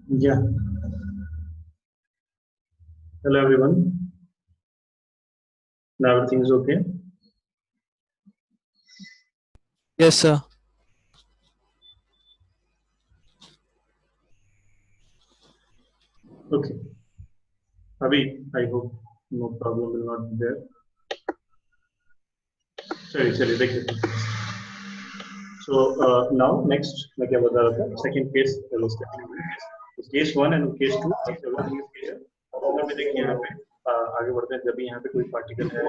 Yeah. Hello, everyone. Now everything is okay. Yes, sir. Okay. Abhi, I hope no problem will not be there. चलिए देखिए. So now next मैं क्या बता रहा था second case case 1 and case 2 everything is clear. अब भी देखिए यहाँ पे आगे बढ़ते हैं जब भी यहाँ पे कोई पार्टिकल है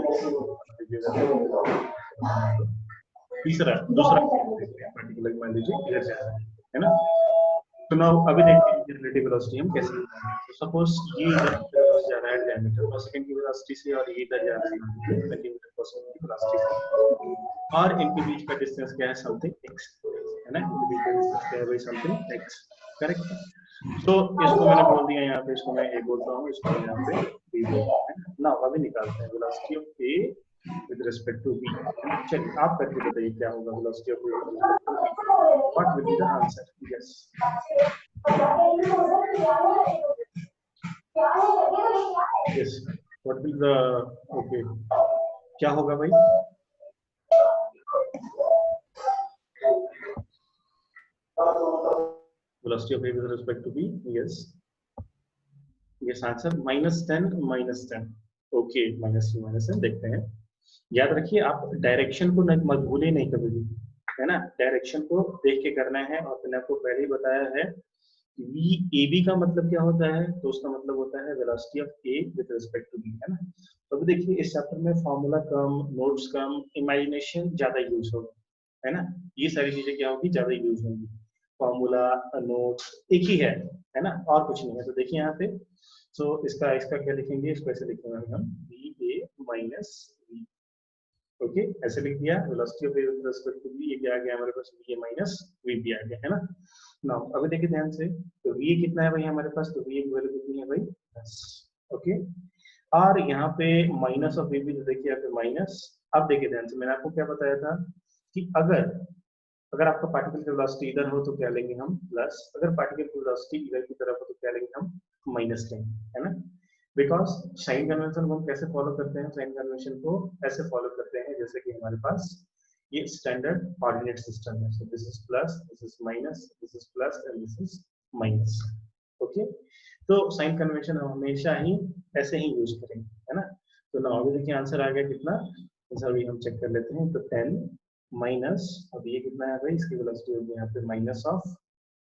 तीसरा दूसरा पार्टिकल मान लीजिए इधर जा रहा है ना. तो नाउ अभी देखते हैं रिलेटिव वेलोसिटी हम कैसे निकालेंगे. तो सपोज ये इधर की तरफ जा रहा है डायमीटर पर सेकंड की वेलोसिटी से और ये इधर जा रहा है सेंटीमीटर पर सेकंड की वेलोसिटी से और इनके बीच का डिस्टेंस क्या है समथिंग x है ना. इनके बीच का डिस्टेंस क्या है भाई समथिंग x. करेक्ट. तो इसको मैंने बोल दिया यहाँ पे इसको मैं a बोलता हूँ इसको यहाँ पे b बोलता हूँ. नाउ अभी निकालते हैं velocity of a with respect to v. चलिए आप करके बताइए क्या होगा velocity of a with respect to v. What will be the answer? Yes. Yes. What will the okay? क्या होगा भाई? Velocity of a with respect to v. Yes. Yes answer -10 -10. Okay -10 देखते हैं. याद रखिए आप डायरेक्शन को मत भूलिए नहीं कभी भी है ना. डायरेक्शन को देख के करना है और मैंने आपको पहले ही बताया है वी ए बी का मतलब क्या होता है. तो उसका मतलब होता है velocity of A with respect to B है ना. तो अभी देखिए इस चैप्टर में formula cum notes cum imagination ज्यादा यूज होगा है ना. ये सारी चीजें क्या होगी ज्यादा यूज होंगी. फॉर्मूला नोट्स एक ही है ना और कुछ नहीं है. तो देखिए यहाँ पे तो इसका इसका क्या लिखेंगे इसको ऐसे लिखेंगे हम V A minus V. Okay ऐसे लिख दिया velocity of A with respect to v. ये क्या आ गया हमारे पास v माइनस v भी आ गया है ना. नाउ अभी देखिए ध्यान से तो v कितना है भाई हमारे पास. तो v की वैल्यू कितनी है भाई 10. ओके और यहाँ पे माइनस ऑफ v भी तो देखिए यहाँ पे माइनस. अब देखिए ध्यान से मैंने आपको क्या बताया था कि अगर अगर आपका पार्टिकल की वेलोसिटी इधर हो तो क्या लेंगे हम प्लस. अगर पार्टिकल की वेलोसिटी इधर की तरफ हो तो क्या लेंगे हम माइनस लेंगे है ना. बिकॉज साइन कन्वेंशन को हम कैसे फॉलो करते हैं. साइन कन्वेंशन को ऐसे फॉलो करते हैं जैसे कि हमारे पास ये स्टैंडर्ड कोऑर्डिनेट सिस्टम है. So this is plus this is minus this is plus and this is minus. Okay तो साइन कन्वेंशन हम हमेशा ही ऐसे ही यूज करेंगे है ना. तो ना अभी देखिए आंसर आ गया कितना. आंसर अभी हम चेक कर लेते हैं. तो 10 माइनस अब ये कितना है भाई इसकी वेलोसिटी होगी यहाँ पे माइनस ऑफ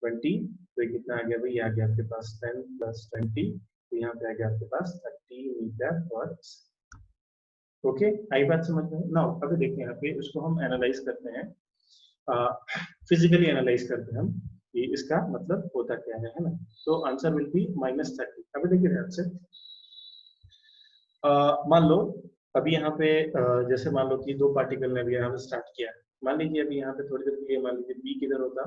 20. तो ये कितना आ गया भाई ये आ गया आपके पास 10 प्लस 20. तो यहाँ पे आ गया आपके पास 30 मीटर पर. ओके आई बात समझ में. नाउ अभी देखते हैं यहाँ पे इसको हम एनालाइज करते हैं फिजिकली एनालाइज करते हैं हम कि इसका मतलब होता क्या है ना. तो आंसर विल बी -30. अभी देखिए ध्यान से मान लो अभी यहाँ पे जैसे मान लो कि दो पार्टिकल ने अभी यहाँ पे स्टार्ट किया. मान लीजिए अभी यहाँ पे थोड़ी देर के लिए मान लीजिए बी किधर होता.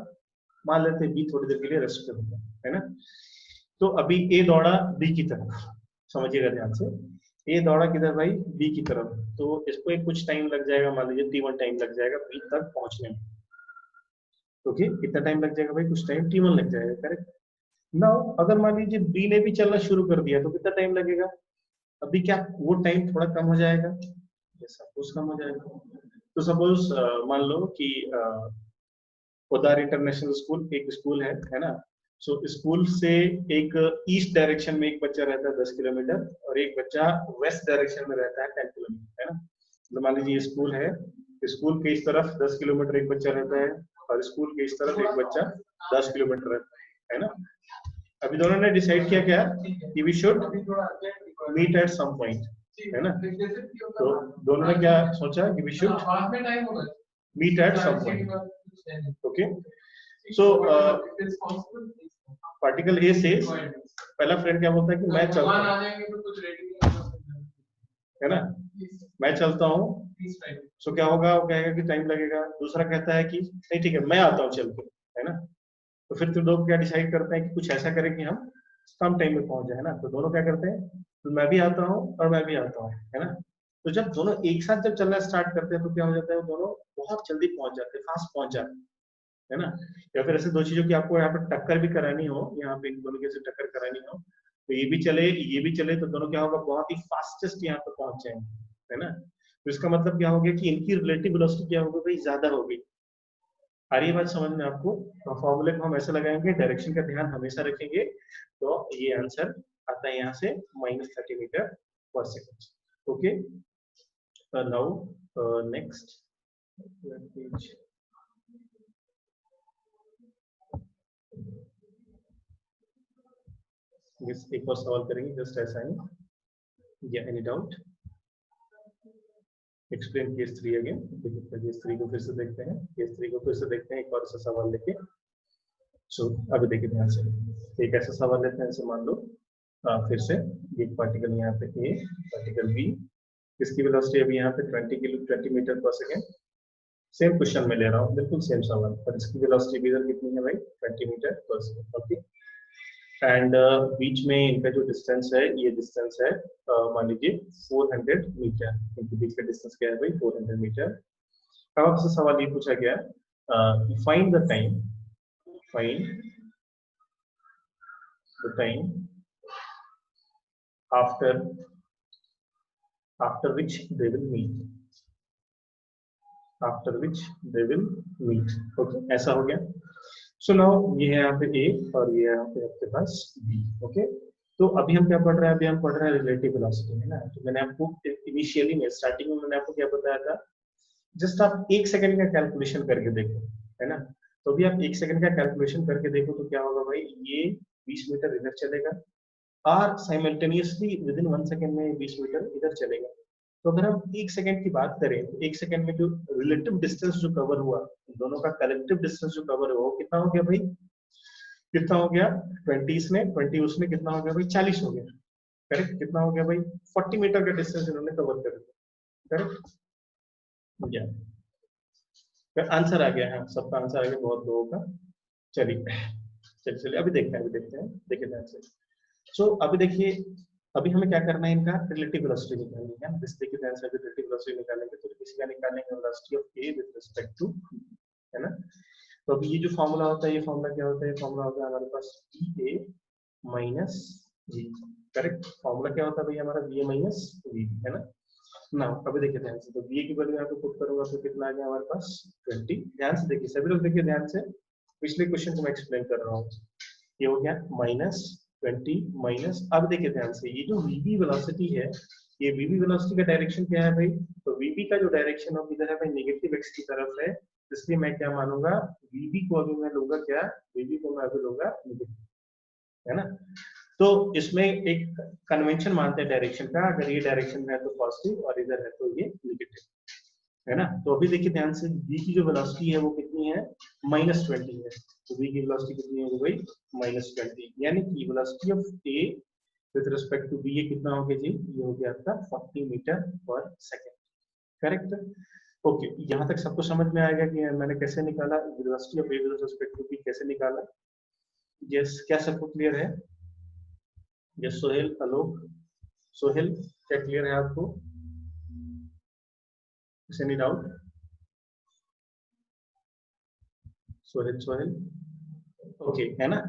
मान लेते बी थोड़ी देर के लिए रेस्ट पे होता है ना. तो अभी ए दौड़ा बी की तरफ. समझिएगा ध्यान से ए दौड़ा किधर भाई बी की तरफ. तो इसको एक कुछ टाइम लग जाएगा मान लीजिए t1 टाइम लग जाएगा बी तक पहुंचने में. ओके कितना टाइम लग जाएगा भाई कुछ टाइम t1 लग जाएगा. करेक्ट. नाउ अगर मान लीजिए बी ने भी चलना शुरू कर दिया तो कितना टाइम लगेगा. अभी क्या वो टाइम थोड़ा कम हो जाएगा. सपोज कम हो जाएगा. तो सपोज मान लो कि पोदार इंटरनेशनल स्कूल एक स्कूल है ना. सो स्कूल से एक ईस्ट डायरेक्शन में एक बच्चा रहता है 10 किलोमीटर और एक बच्चा वेस्ट डायरेक्शन में रहता है 10 किलोमीटर है ना. तो मान लीजिए स्कूल है. स्कूल के इस तरफ 10 किलोमीटर एक बच्चा रहता है और स्कूल के इस तरफ एक बच्चा 10 किलोमीटर रहता है ना. अभी दोनों ने डिसाइड किया क्या कि we should meet at some point है ना. तो दोनों ने क्या सोचा कि we should meet at some point. Okay so particle A से पहला फ्रेंड क्या बोलता है कि मैं चलता हूँ है ना. मैं चलता हूँ. सो क्या होगा वो कहेगा कि टाइम लगेगा. दूसरा कहता है कि नहीं ठीक है मैं आता हूँ चल के है ना. तो फिर तुम लोग क्या डिसाइड करते हैं कि कुछ ऐसा करें कि हम कम टाइम में पहुंच जाए है ना. तो दोनों क्या करते हैं तो मैं भी आता हूँ और मैं भी आता हूँ है ना. तो जब दोनों एक साथ जब चलना स्टार्ट करते हैं तो क्या हो जाता है वो दोनों बहुत जल्दी पहुंच जाते हैं फास्ट पहुंच जाते हैं है ना। या फिर ऐसे दो चीजों की आपको यहाँ पे टक्कर भी करानी हो, यहाँ पे इन दोनों की ऐसे टक्कर करानी हो, तो ये भी चले ये भी चले, तो दोनों क्या होगा, बहुत ही फास्टेस्ट यहाँ पे पहुंच जाएंगे, है ना। तो इसका मतलब क्या हो गया कि इनकी रिलेटिव वेलोसिटी क्या होगी भाई, ज्यादा होगी। आ रही है बात समझ में आपको। तो फॉर्मूले को हम ऐसे लगाएंगे, डायरेक्शन का ध्यान हमेशा रखेंगे, तो ये आंसर आता है यहाँ से -30 metre per second. Okay, now next एक और सवाल करेंगे जस्ट ऐसा ही, या any doubt. Explain case 3 again. देखिए केस 3 को फिर से देखते हैं, केस 3 को फिर से देखते हैं एक और सा सवाल लेके। सो अभी देखिए ध्यान से, एक ऐसा सवाल लेते हैं, ऐसे मान लो फिर से एक पार्टिकल यहाँ पे ए, पार्टिकल बी, इसकी वेलोसिटी अभी यहाँ पे 20 metre per second. Same question में ले रहा हूँ, बिल्कुल सेम सवाल, पर इसकी वेलोसिटी भी इधर कितनी है भाई, 20 metre per second. Okay, and बीच में इनका जो डिस्टेंस है, ये डिस्टेंस है मान लीजिए 400 मीटर। इनके बीच का डिस्टेंस क्या है भाई, 400 मीटर। अब आपसे सवाल ये पूछा गया, find the time, find the time after which they will meet, after which they will meet। Okay, ऐसा हो गया। सो नाउ ये है यहाँ पे ए और ये है यहाँ पे आपके पास बी। ओके, तो अभी हम क्या पढ़ रहे हैं, अभी हम पढ़ रहे हैं रिलेटिव वेलोसिटी, है ना। तो मैंने आपको इनिशियली में स्टार्टिंग में मैंने आपको क्या बताया था, जस्ट आप 1 सेकंड का कैलकुलेशन करके देखो, है ना। तो अभी आप 1 सेकंड का कैलकुलेशन करके देखो तो क्या होगा भाई, ये 20 मीटर इधर चलेगा और साइमल्टेनियसली विद इन 1 सेकंड में 20 मीटर इधर चलेगा। तो अगर हम 1 सेकंड की बात करें तो 1 सेकंड में जो रिलेटिव डिस्टेंस जो कवर हुआ, दोनों का कलेक्टिव डिस्टेंस जो कवर हुआ, वो कितना हो गया भाई, कितना हो गया, 20 इसने 20 उसने, कितना हो गया भाई, 40 हो गया। करेक्ट, कितना हो गया भाई, 40 मीटर का डिस्टेंस इन्होंने कवर कर दिया। करेक्ट, या आंसर आ गया है, सबका आंसर आ गया, बहुत लोगों का। चलिए चलिए चलिए अभी देखते हैं, अभी देखते हैं, देखिए ध्यान से। सो अभी देखिए, अभी हमें क्या करना है, इनका रिलेटिव वेलोसिटी निकालनी है। जैसे देखिए ध्यान से, रिलेटिव वेलोसिटी निकालेंगे तो किसी का निकालेंगे, velocity of A with respect to, है ना। तो अभी ये जो फॉर्मूला होता है, ये फॉर्मूला क्या होता है, फॉर्मूला होता है हमारे पास बी ए माइनस जी। करेक्ट, फॉर्मूला क्या होता है भाई हमारा, बी ए माइनस वी, है ना। ना अभी देखिए ध्यान से, तो बी ए की वैल्यू यहाँ पे पुट करूंगा तो कितना आ गया हमारे पास 20। ध्यान से देखिए सभी लोग, देखिए ध्यान से, पिछले क्वेश्चन को मैं एक्सप्लेन कर रहा हूँ। ये हो गया -20 माइनस, अब देखिए ध्यान से, ये जो वीबी वेलोसिटी है, ये वीबी वेलोसिटी का डायरेक्शन क्या है भाई, तो वीबी का जो डायरेक्शन है इधर है भाई, नेगेटिव एक्स की तरफ है। इसलिए मैं क्या मानूंगा, वीबी को अभी मैं लूंगा क्या, वीबी को मैं अभी लूंगा नेगेटिव, है ना। तो इसमें एक कन्वेंशन मानते हैं डायरेक्शन का, अगर ये डायरेक्शन है तो पॉजिटिव और इधर है तो ये नेगेटिव, है ना। तो अभी देखिए ध्यान से, v की जो वेलोसिटी है वो कितनी है, -20 है। तो v की वेलोसिटी कितनी होगी भाई, -20, यानी कि velocity of a with respect to b ये कितना हो गया जी, ये हो गया आपका 40 metre per second. Correct, okay, यहाँ तक सबको समझ में आएगा कि मैंने कैसे निकाला velocity of a with respect to b, कैसे निकाला। यस, क्या सबको क्लियर है। यस सोहेल, आलोक, सोहेल, क्या क्लियर है आपको, any doubt. Sohail, Sohail, okay, है ना।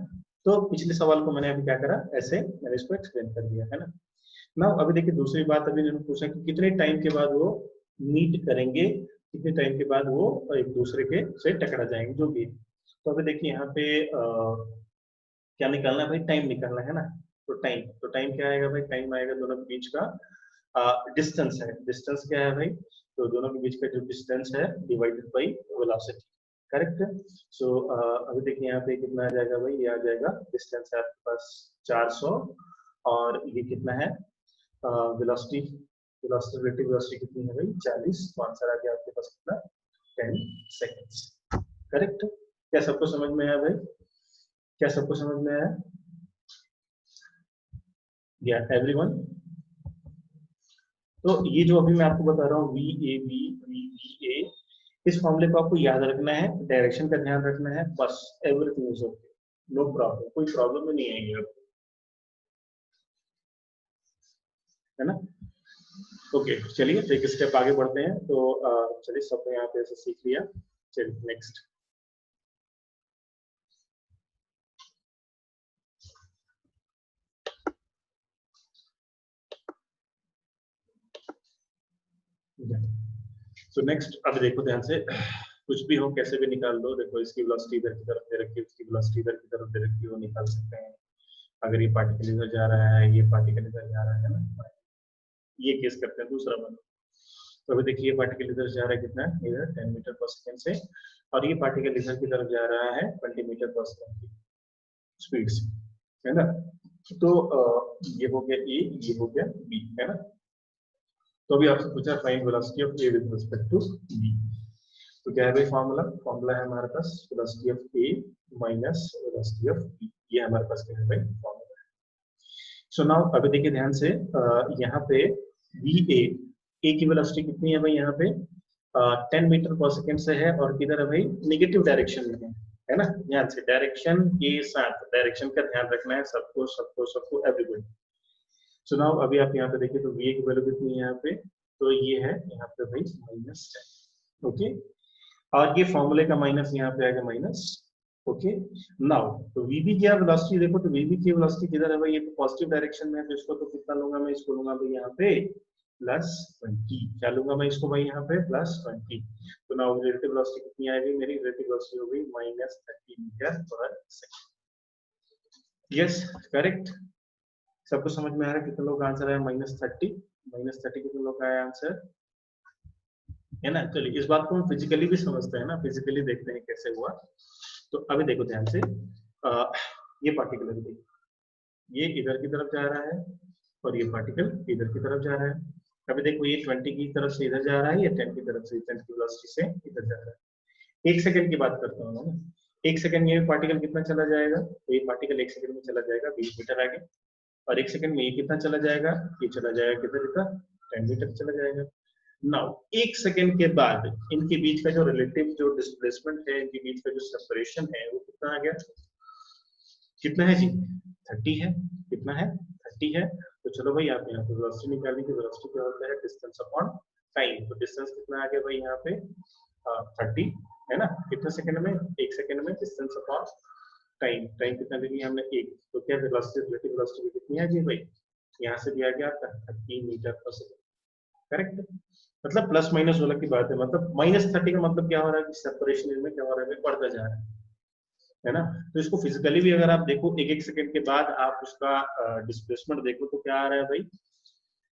तो पिछले सवाल को मैंने अभी क्या करा, ऐसे मैंने इसको एक्सप्लेन कर दिया, है ना। ना अभी देखिए दूसरी बात, अभी इन्होंने पूछा कि कितने टाइम के बाद वो मीट करेंगे, कितने टाइम के बाद वो एक दूसरे के से टकरा जाएंगे, जो भी। तो अभी देखिए यहाँ पे क्या निकालना है भाई, टाइम निकालना है ना। तो टाइम क्या आएगा भाई, टाइम आएगा दोनों के बीच का डिस्टेंस है, डिस्टेंस क्या है भाई, तो दोनों के बीच का जो डिस्टेंस है डिवाइडेड बाई वेलोसिटी। करेक्ट, सो अभी देखिए यहाँ पे कितना आ जाएगा भाई, ये आ जाएगा, डिस्टेंस है आपके पास 400 और ये कितना है वेलोसिटी, वेलोसिटी रिलेटिव वेलोसिटी कितनी है भाई 40। तो आंसर आ गया आपके पास कितना, 10 सेकेंड्स। करेक्ट, क्या सबको समझ में आया भाई, क्या सबको समझ में आया, या एवरीवन। तो ये जो अभी मैं आपको बता रहा हूँ V A B V B A, इस फॉर्मूले को आपको याद रखना है, डायरेक्शन का ध्यान रखना है, बस everything is okay, no problem, कोई प्रॉब्लम नहीं आएगी आपको, है ना। ओके, चलिए तो एक स्टेप आगे बढ़ते हैं। तो चलिए सब यहाँ पे ऐसे सीख लिया, चलिए नेक्स्ट। सो नेक्स्ट अब देखो ध्यान से, कुछ भी हो कैसे भी निकाल दो। देखो इसकी वेलोसिटी इधर की तरफ दे रखी है, उसकी वेलोसिटी इधर की तरफ दे रखी है, वो निकाल सकते हैं। अगर ये पार्टिकल इधर जा रहा है, ये पार्टिकल इधर जा रहा है ना, ये केस करते हैं। दूसरा बनो, तो अभी देखिए ये पार्टिकल इधर जा रहा है कितना, इधर 10 मीटर पर सेकंड से, और ये पार्टिकल इधर की तरफ जा रहा है 20 मीटर पर सेकंड की स्पीड से, है ना। तो ये हो गया ए, ये हो गया बी, है ना। तो अभी आपसे पूछा find velocity of A with respect to B. तो क्या है भाई फॉर्मूला, फॉर्मूला है हमारे पास velocity of A minus velocity of B, ये हमारे पास क्या है भाई फॉर्मूला। सो नाउ अभी देखिए ध्यान से, यहाँ पे बी ए की वेलोसिटी कितनी है भाई, यहाँ पे 10 मीटर पर सेकंड से है, और किधर है भाई, नेगेटिव डायरेक्शन में है ना। ध्यान से डायरेक्शन के साथ, डायरेक्शन का ध्यान रखना है सबको सबको सबको, एवरीबॉडी। सो नाउ अभी आप यहाँ पे देखिए तो वी की वैल्यू कितनी है यहाँ पे, तो ये है यहाँ पे भाई -10, ओके। और ये फॉर्मूले का माइनस यहाँ पे आएगा माइनस, ओके। नाउ तो वीबी की वेलोसिटी देखो, तो वीबी की वेलोसिटी किधर है भाई, ये तो पॉजिटिव डायरेक्शन में है, तो इसको तो कितना लूंगा मैं, इसको लूंगा भाई यहाँ पे +20। क्या लूंगा मैं इसको भाई यहाँ पे +20। तो नाउ रिलेटिव वेलोसिटी कितनी आएगी मेरी, रिलेटिव वेलोसिटी हो गई -30 metre per second. Yes correct, सबको समझ में आ रहा है। कितने लोग आंसर है -30, -30 कितने लोग का है आंसर, है ना। चलिए इस बात को हम फिजिकली भी समझते हैं ना, फिजिकली देखते हैं कैसे हुआ। तो अभी देखो ध्यान से, ये पार्टिकल है, ये इधर की तरफ जा रहा है, और ये पार्टिकल इधर की तरफ जा रहा है। अभी देखो ये 20 की तरफ से इधर जा रहा है, या 10 की तरफ से, 10 की वेलोसिटी से इधर जा रहा है। 1 सेकंड की बात करता हूँ ना, 1 सेकंड में पार्टिकल कितना चला जाएगा, तो ये पार्टिकल 1 सेकंड में चला जाएगा 20 मीटर आगे, और 1 सेकंड में ये कितना चला जाएगा, ये चला जाएगा किधर, इतना 10 मीटर चला जाएगा। नाउ 1 सेकंड के बाद इनके बीच का जो रिलेटिव जो डिस्प्लेसमेंट है, इनके बीच का जो सेपरेशन है, वो कितना आ गया, कितना है जी, 30 है। कितना है, 30 है। तो चलो भाई आप यहाँ पे वेलोसिटी निकालने की, वेलोसिटी क्या होता है, डिस्टेंस अपॉन टाइम। तो डिस्टेंस कितना आ गया भाई यहाँ पे 30, है ना। कितने सेकंड में, 1 सेकंड में, डिस्टेंस अपॉन टाइम, टाइम कितना दे दिया हमने 1। तो क्या वेलोसिटी, रिलेटिव वेलोसिटी कितनी आ गई भाई, यहाँ से भी आ गया आपका 30 मीटर पर सेकंड, करेक्ट। मतलब प्लस माइनस वाला की बात है, मतलब -30 का मतलब क्या हो रहा है कि सेपरेशन इनमें क्या हो रहा है, बढ़ता जा रहा है ना। तो इसको फिजिकली भी अगर आप देखो, 1-1 सेकंड के बाद आप उसका डिस्प्लेसमेंट देखो, तो क्या आ रहा है भाई,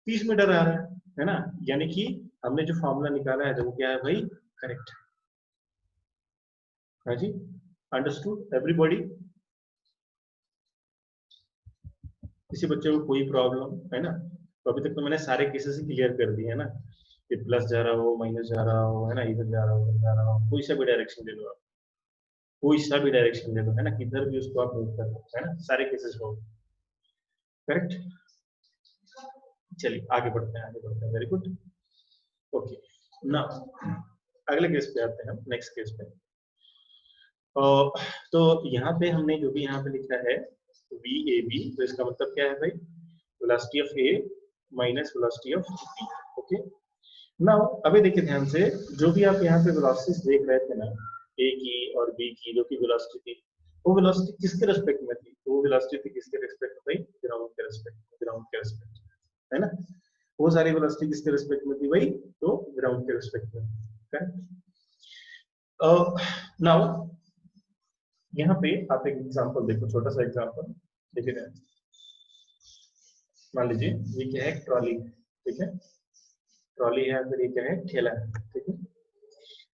30 मीटर आ रहा है ना। यानी कि हमने जो फॉर्मूला निकाला है वो क्या है भाई, करेक्ट है जी। अंडरस्टूड एवरीबॉडी, किसी बच्चे को कोई प्रॉब्लम है ना। तो अभी तक तो मैंने सारे केसेस क्लियर कर दिए है ना, कि प्लस जा रहा हो, माइनस जा रहा हो, है ना, इधर जा रहा हो, उधर जा रहा हो, कोई सा भी डायरेक्शन ले लो आप, कोई सा भी डायरेक्शन ले लो, है ना, किधर भी उसको आप मूव कर सकते हैं ना, सारे केसेस हो, करेक्ट। चलिए आगे बढ़ते हैं, आगे बढ़ते हैं, वेरी गुड, ओके। नाउ अगले केस पे आते हैं हम, नेक्स्ट केस पे। तो यहाँ पे हमने जो भी यहाँ पे लिखा है VAB, तो इसका मतलब क्या है भाई, velocity of A minus velocity of B, okay. Now अभी देखिए ध्यान से, जो भी आप यहाँ पे वेलोसिटीज देख रहे थे ना, A की और B की जो की वेलोसिटी थी, वो वेलोसिटी किसके रिस्पेक्ट में थी, तो वो वेलोसिटी थी किसके रिस्पेक्ट में भाई, ग्राउंड के रिस्पेक्ट, ग्राउंड के रिस्पेक्ट, है ना। वो सारी वेलोसिटी किसके रिस्पेक्ट में थी भाई, तो ग्राउंड के रिस्पेक्ट में, करेक्ट। नाउ यहाँ पे आप एक एग्जांपल देखो, छोटा सा एग्जांपल देखिए। मान लीजिए ये क्या है, ट्रॉली, ठीक है, ट्रॉली है, फिर ये क्या है, ठेला है, ठीक है।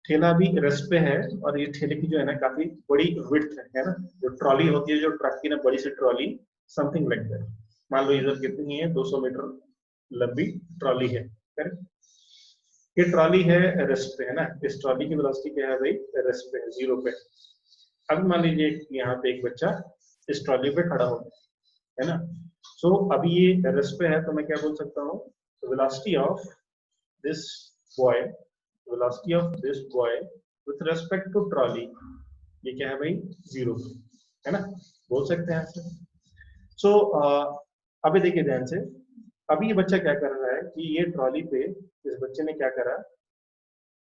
ठेला भी रेस्ट पे है, और ये ठेले की जो है ना काफी बड़ी विड्थ है ना। जो ट्रॉली होती है, जो ट्रक की ना बड़ी सी ट्रॉली, समथिंग लाइक दैट। मान लो इधर कितनी है, 200 मीटर लंबी ट्रॉली है, करेक्ट। ये ट्रॉली है रेस्ट पे, है ना। इस ट्रॉली की वेलोसिटी क्या है भाई, रेस्ट पे है, 0 पे। अब मान लीजिए यहाँ पे एक बच्चा इस ट्रॉली पे खड़ा हो, है ना। सो अभी ये रेस्ट पे है, तो मैं क्या बोल सकता हूँ, velocity of this boy, velocity of this boy with respect to trolley, ये क्या है भाई, 0, है ना, बोल सकते हैं ऐसे। सो अभी देखिए ध्यान से, अभी ये बच्चा क्या कर रहा है कि ये ट्रॉली पे इस बच्चे ने क्या करा,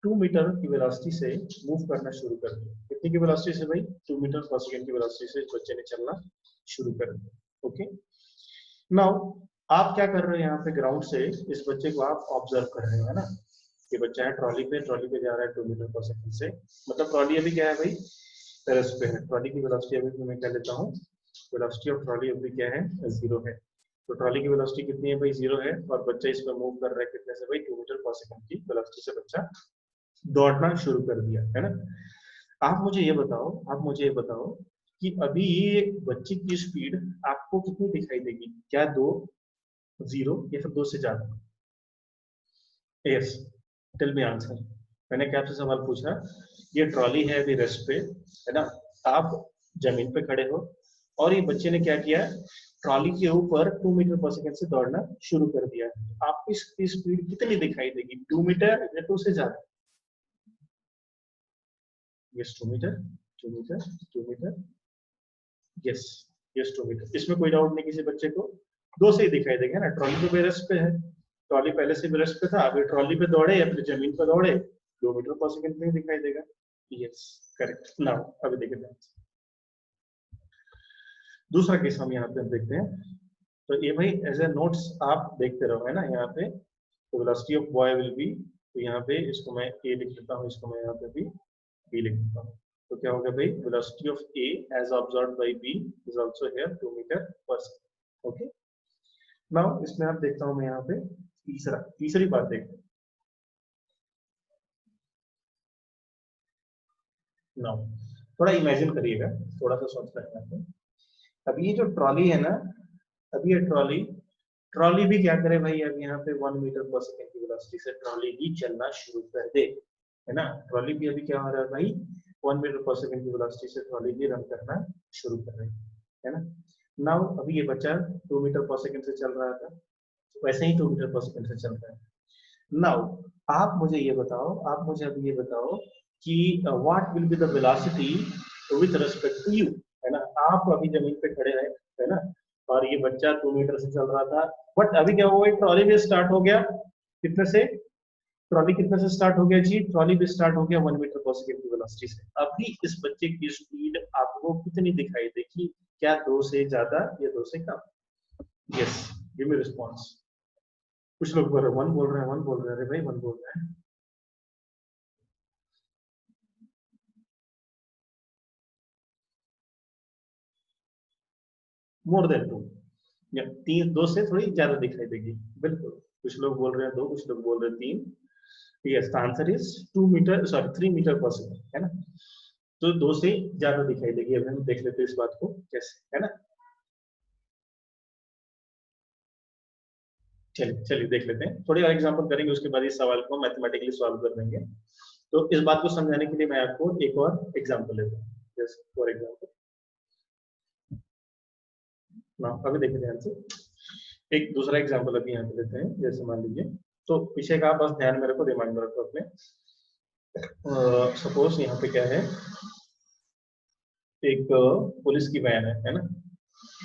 2 मीटर की वेलोसिटी से मूव करना शुरू कर दिया। कितनी की वेलोसिटी से भाई, 2 मीटर पर सेकंड की वेलोसिटी से इस बच्चे ने चलना शुरू कर दिया, ओके। नाउ आप क्या कर रहे हैं, यहाँ पे ग्राउंड से इस बच्चे को आप ऑब्जर्व कर रहे हैं, है ना। ये बच्चा है ट्रॉली पे जा रहा है 2 मीटर पर सेकंड से, मतलब ट्रॉली अभी क्या है भाई, टेरेस पे है। ट्रॉली की वेलोसिटी अभी मैं क्या लेता हूँ, वेलोसिटी ऑफ ट्रॉली अभी क्या है, 0 है। तो ट्रॉली की वेलोसिटी कितनी है भाई, 0 है, और बच्चा इस पर मूव कर रहा है कितने से भाई, 2 मीटर पर सेकंड की वेलोसिटी से बच्चा दौड़ना शुरू कर दिया है ना। आप मुझे ये बताओ कि अभी ये बच्चे की स्पीड आपको कितनी दिखाई देगी, क्या 2, 0 या फिर 2 से ज्यादा? Yes, tell me answer. मैंने क्या आपसे सवाल पूछा, ये ट्रॉली है अभी रेस्ट पे, है ना, आप जमीन पे खड़े हो और ये बच्चे ने क्या किया, ट्रॉली के ऊपर 2 मीटर पर सेकंड से दौड़ना शुरू कर दिया। आपकी इसकी स्पीड कितनी दिखाई देगी, 2 मीटर या 2 से ज्यादा? Yes 2 metre, 2 metre, 2 metre, yes, yes 2 metre, इसमें कोई डाउट नहीं किसी बच्चे को, 2 से ही दिखाई देगा ना, ट्रॉली तो रेस्ट पे है, ट्रॉली पहले से भी रेस्ट पे था, अभी ट्रॉली पे दौड़े या फिर जमीन पे दौड़े, 2 मीटर पर सेकंड में दिखाई देगा। Yes correct. नाउ अभी देखते हैं दूसरा केस, हम यहाँ पे देखते हैं। तो ये भाई एज ए नोट्स आप देखते रहो, है ना, यहाँ पे velocity of boy will be, तो यहाँ पे इसको मैं ए लिख लेता हूँ, इसको मैं यहाँ पे भी बी लिख लेता हूँ। तो क्या होगा भाई, velocity of A as observed by B is also here 2 metre per second. Okay, now इसमें आप देखता हूँ मैं यहाँ पे तीसरी बात देखते हैं। नाउ थोड़ा इमेजिन करिएगा, थोड़ा सा सोच रखना है। अब ये जो ट्रॉली है ना, अब ये ट्रॉली भी क्या करे भाई, अब यहाँ पे 1 मीटर पर सेकंड की वेलोसिटी से ट्रॉली भी चलना शुरू कर दे, है ना। ट्रॉली भी अभी क्या हो रहा है भाई, 1 मीटर पर सेकंड की वेलोसिटी से ट्रॉली भी रन करना शुरू कर रही है ना। नाउ अभी ये बच्चा 2 मीटर पर सेकंड से चल रहा था, वैसे ही 2 मीटर पर सेकंड से चल रहा है। नाउ आप मुझे अभी ये बताओ कि what will be the velocity with respect to you, है ना। आप अभी जमीन पे खड़े हैं, है ना, और ये बच्चा 2 मीटर से चल रहा था, बट अभी क्या हुआ, ट्रॉली भी स्टार्ट हो गया, कितने से, ट्रॉली कितने से स्टार्ट हो गया जी, ट्रॉली भी स्टार्ट हो गया 1 मीटर पर सेकंड की वेलोसिटी से। अभी इस बच्चे की स्पीड आपको कितनी दिखाई देगी, क्या 2 से ज्यादा या 2 से कम? Yes, give me response. कुछ लोग बोल रहे हैं 1 बोल रहे हैं, 1 बोल रहे हैं, अरे भाई 1 बोल रहे हैं। मोर देन 2 या 3, 2 से थोड़ी ज्यादा दिखाई देगी, बिल्कुल। कुछ लोग बोल रहे हैं 2, कुछ लोग बोल रहे हैं 3। Yes, answer is 2 metre, sorry 3 metre per second, है ना। तो 2 से ज्यादा दिखाई देगी। अब हम देख लेते हैं इस बात को कैसे, है ना। चलिए चलिए देख लेते हैं, थोड़ी और एग्जांपल करेंगे, उसके बाद इस सवाल को मैथमेटिकली सॉल्व कर देंगे। तो इस बात को समझाने के लिए मैं आपको एक और एग्जांपल लेता हूँ, जस्ट फॉर एग्जांपल ना, अभी देखिए ध्यान से। एक दूसरा एग्जांपल अभी यहाँ पे लेते हैं, जैसे मान लीजिए, तो पीछे का आप बस ध्यान में रखो, दिमाग में रखो अपने। सपोज यहाँ पे क्या है, एक पुलिस की वैन है ना,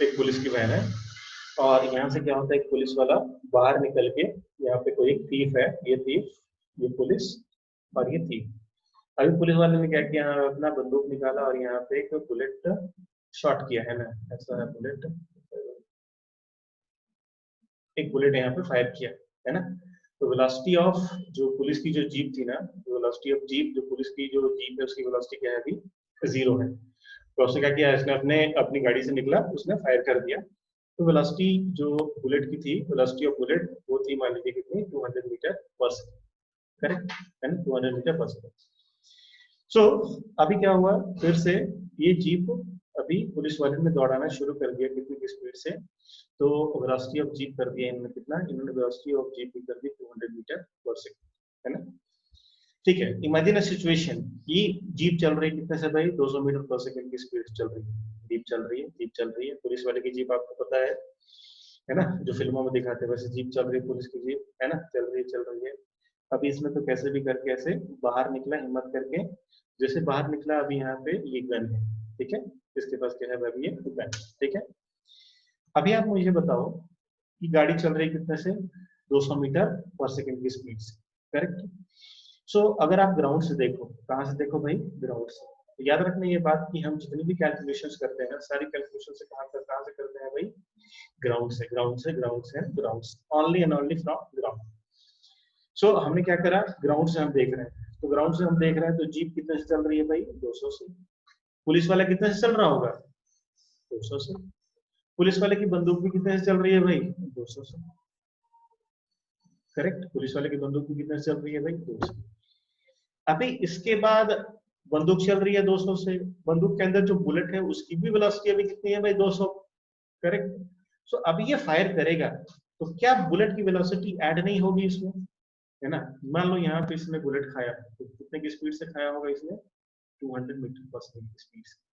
एक पुलिस की वैन है, और यहाँ से क्या होता है, एक पुलिस वाला बाहर निकल के, यहाँ पे कोई एक थीफ है, ये थीफ, ये पुलिस, और ये थीफ। अभी पुलिस वाले ने क्या किया, अपना बंदूक निकाला और यहाँ पे एक बुलेट शॉट किया, है ना, ऐसा है बुलेट, एक बुलेट यहाँ पे फायर किया, है ना। तो वेलोसिटी ऑफ जो पुलिस की जो जीप थी ना, वेलोसिटी ऑफ जीप, जो पुलिस की जो जीप है उसकी वेलोसिटी क्या है अभी, 0 है। तो उसने क्या किया, इसने अपने अपनी गाड़ी से निकला, उसने फायर कर दिया। तो वेलोसिटी जो बुलेट की थी, वेलोसिटी ऑफ बुलेट वो थी, मान लीजिए कितनी, 200 मीटर पर सेकंड, करेक्ट है ना, 200 मीटर पर सेकंड। सो अभी क्या हुआ, फिर से ये जीप अभी पुलिस वाले ने दौड़ाना शुरू कर दिया, कितनी की स्पीड से, तो वेलोसिटी ऑफ जीप कर दिया इन्होंने कितना, इन्होंने वेलोसिटी ऑफ जीप भी कर दी 200 मीटर पर सेकंड, है ना। ठीक है, इमेजिन अ सिचुएशन कि जीप चल रही है कितने से भाई, 200 मीटर पर सेकंड की स्पीड से चल रही है, जीप चल रही है, जीप चल रही है, पुलिस वाले की जीप आपको पता है ना, जो फिल्मों में दिखाते हैं वैसे जीप चल रही है, पुलिस की जीप, है ना, चल रही है, चल रही है। अभी इसमें तो कैसे भी करके ऐसे बाहर निकला, हिम्मत करके, जैसे बाहर निकला, अभी यहाँ पे ये गन है, ठीक है, इसके पास क्या है अभी, ये गन, ठीक है। अभी आप मुझे बताओ कि गाड़ी चल रही है कितने से, 200 मीटर पर सेकंड की स्पीड से, करेक्ट। सो अगर आप ग्राउंड से देखो, कहाँ से देखो भाई, ग्राउंड से, तो याद रखना ये बात कि हम जितनी भी कैलकुलेशंस करते हैं ना, सारी कैलकुलेशन से कहाँ से करते हैं भाई, ग्राउंड से, ग्राउंड से, ग्राउंड से, ग्राउंड से, only and only from ground. So हमने क्या करा, ग्राउंड से हम देख रहे हैं, तो ग्राउंड से हम देख रहे हैं तो जीप कितने से चल रही है भाई, 200 से। पुलिस वाला कितने से चल रहा होगा, 200 से। पुलिस वाले की बंदूक भी कितने से चल रही है भाई, 200 से। करेक्ट, पुलिस वाले की बंदूक भी कितने से चल रही है भाई, 200। अभी इसके बाद बंदूक चल रही है 200 से, बंदूक के अंदर जो बुलेट है उसकी भी वेलोसिटी अभी कितनी है भाई, 200। करेक्ट। सो अभी ये फायर करेगा तो क्या बुलेट की वेलोसिटी ऐड नहीं होगी इसमें, है ना। मान लो यहाँ पे इसने बुलेट खाया तो कितने की स्पीड से खाया होगा इसने, 200 मीटर पर सेकंड की स्पीड से।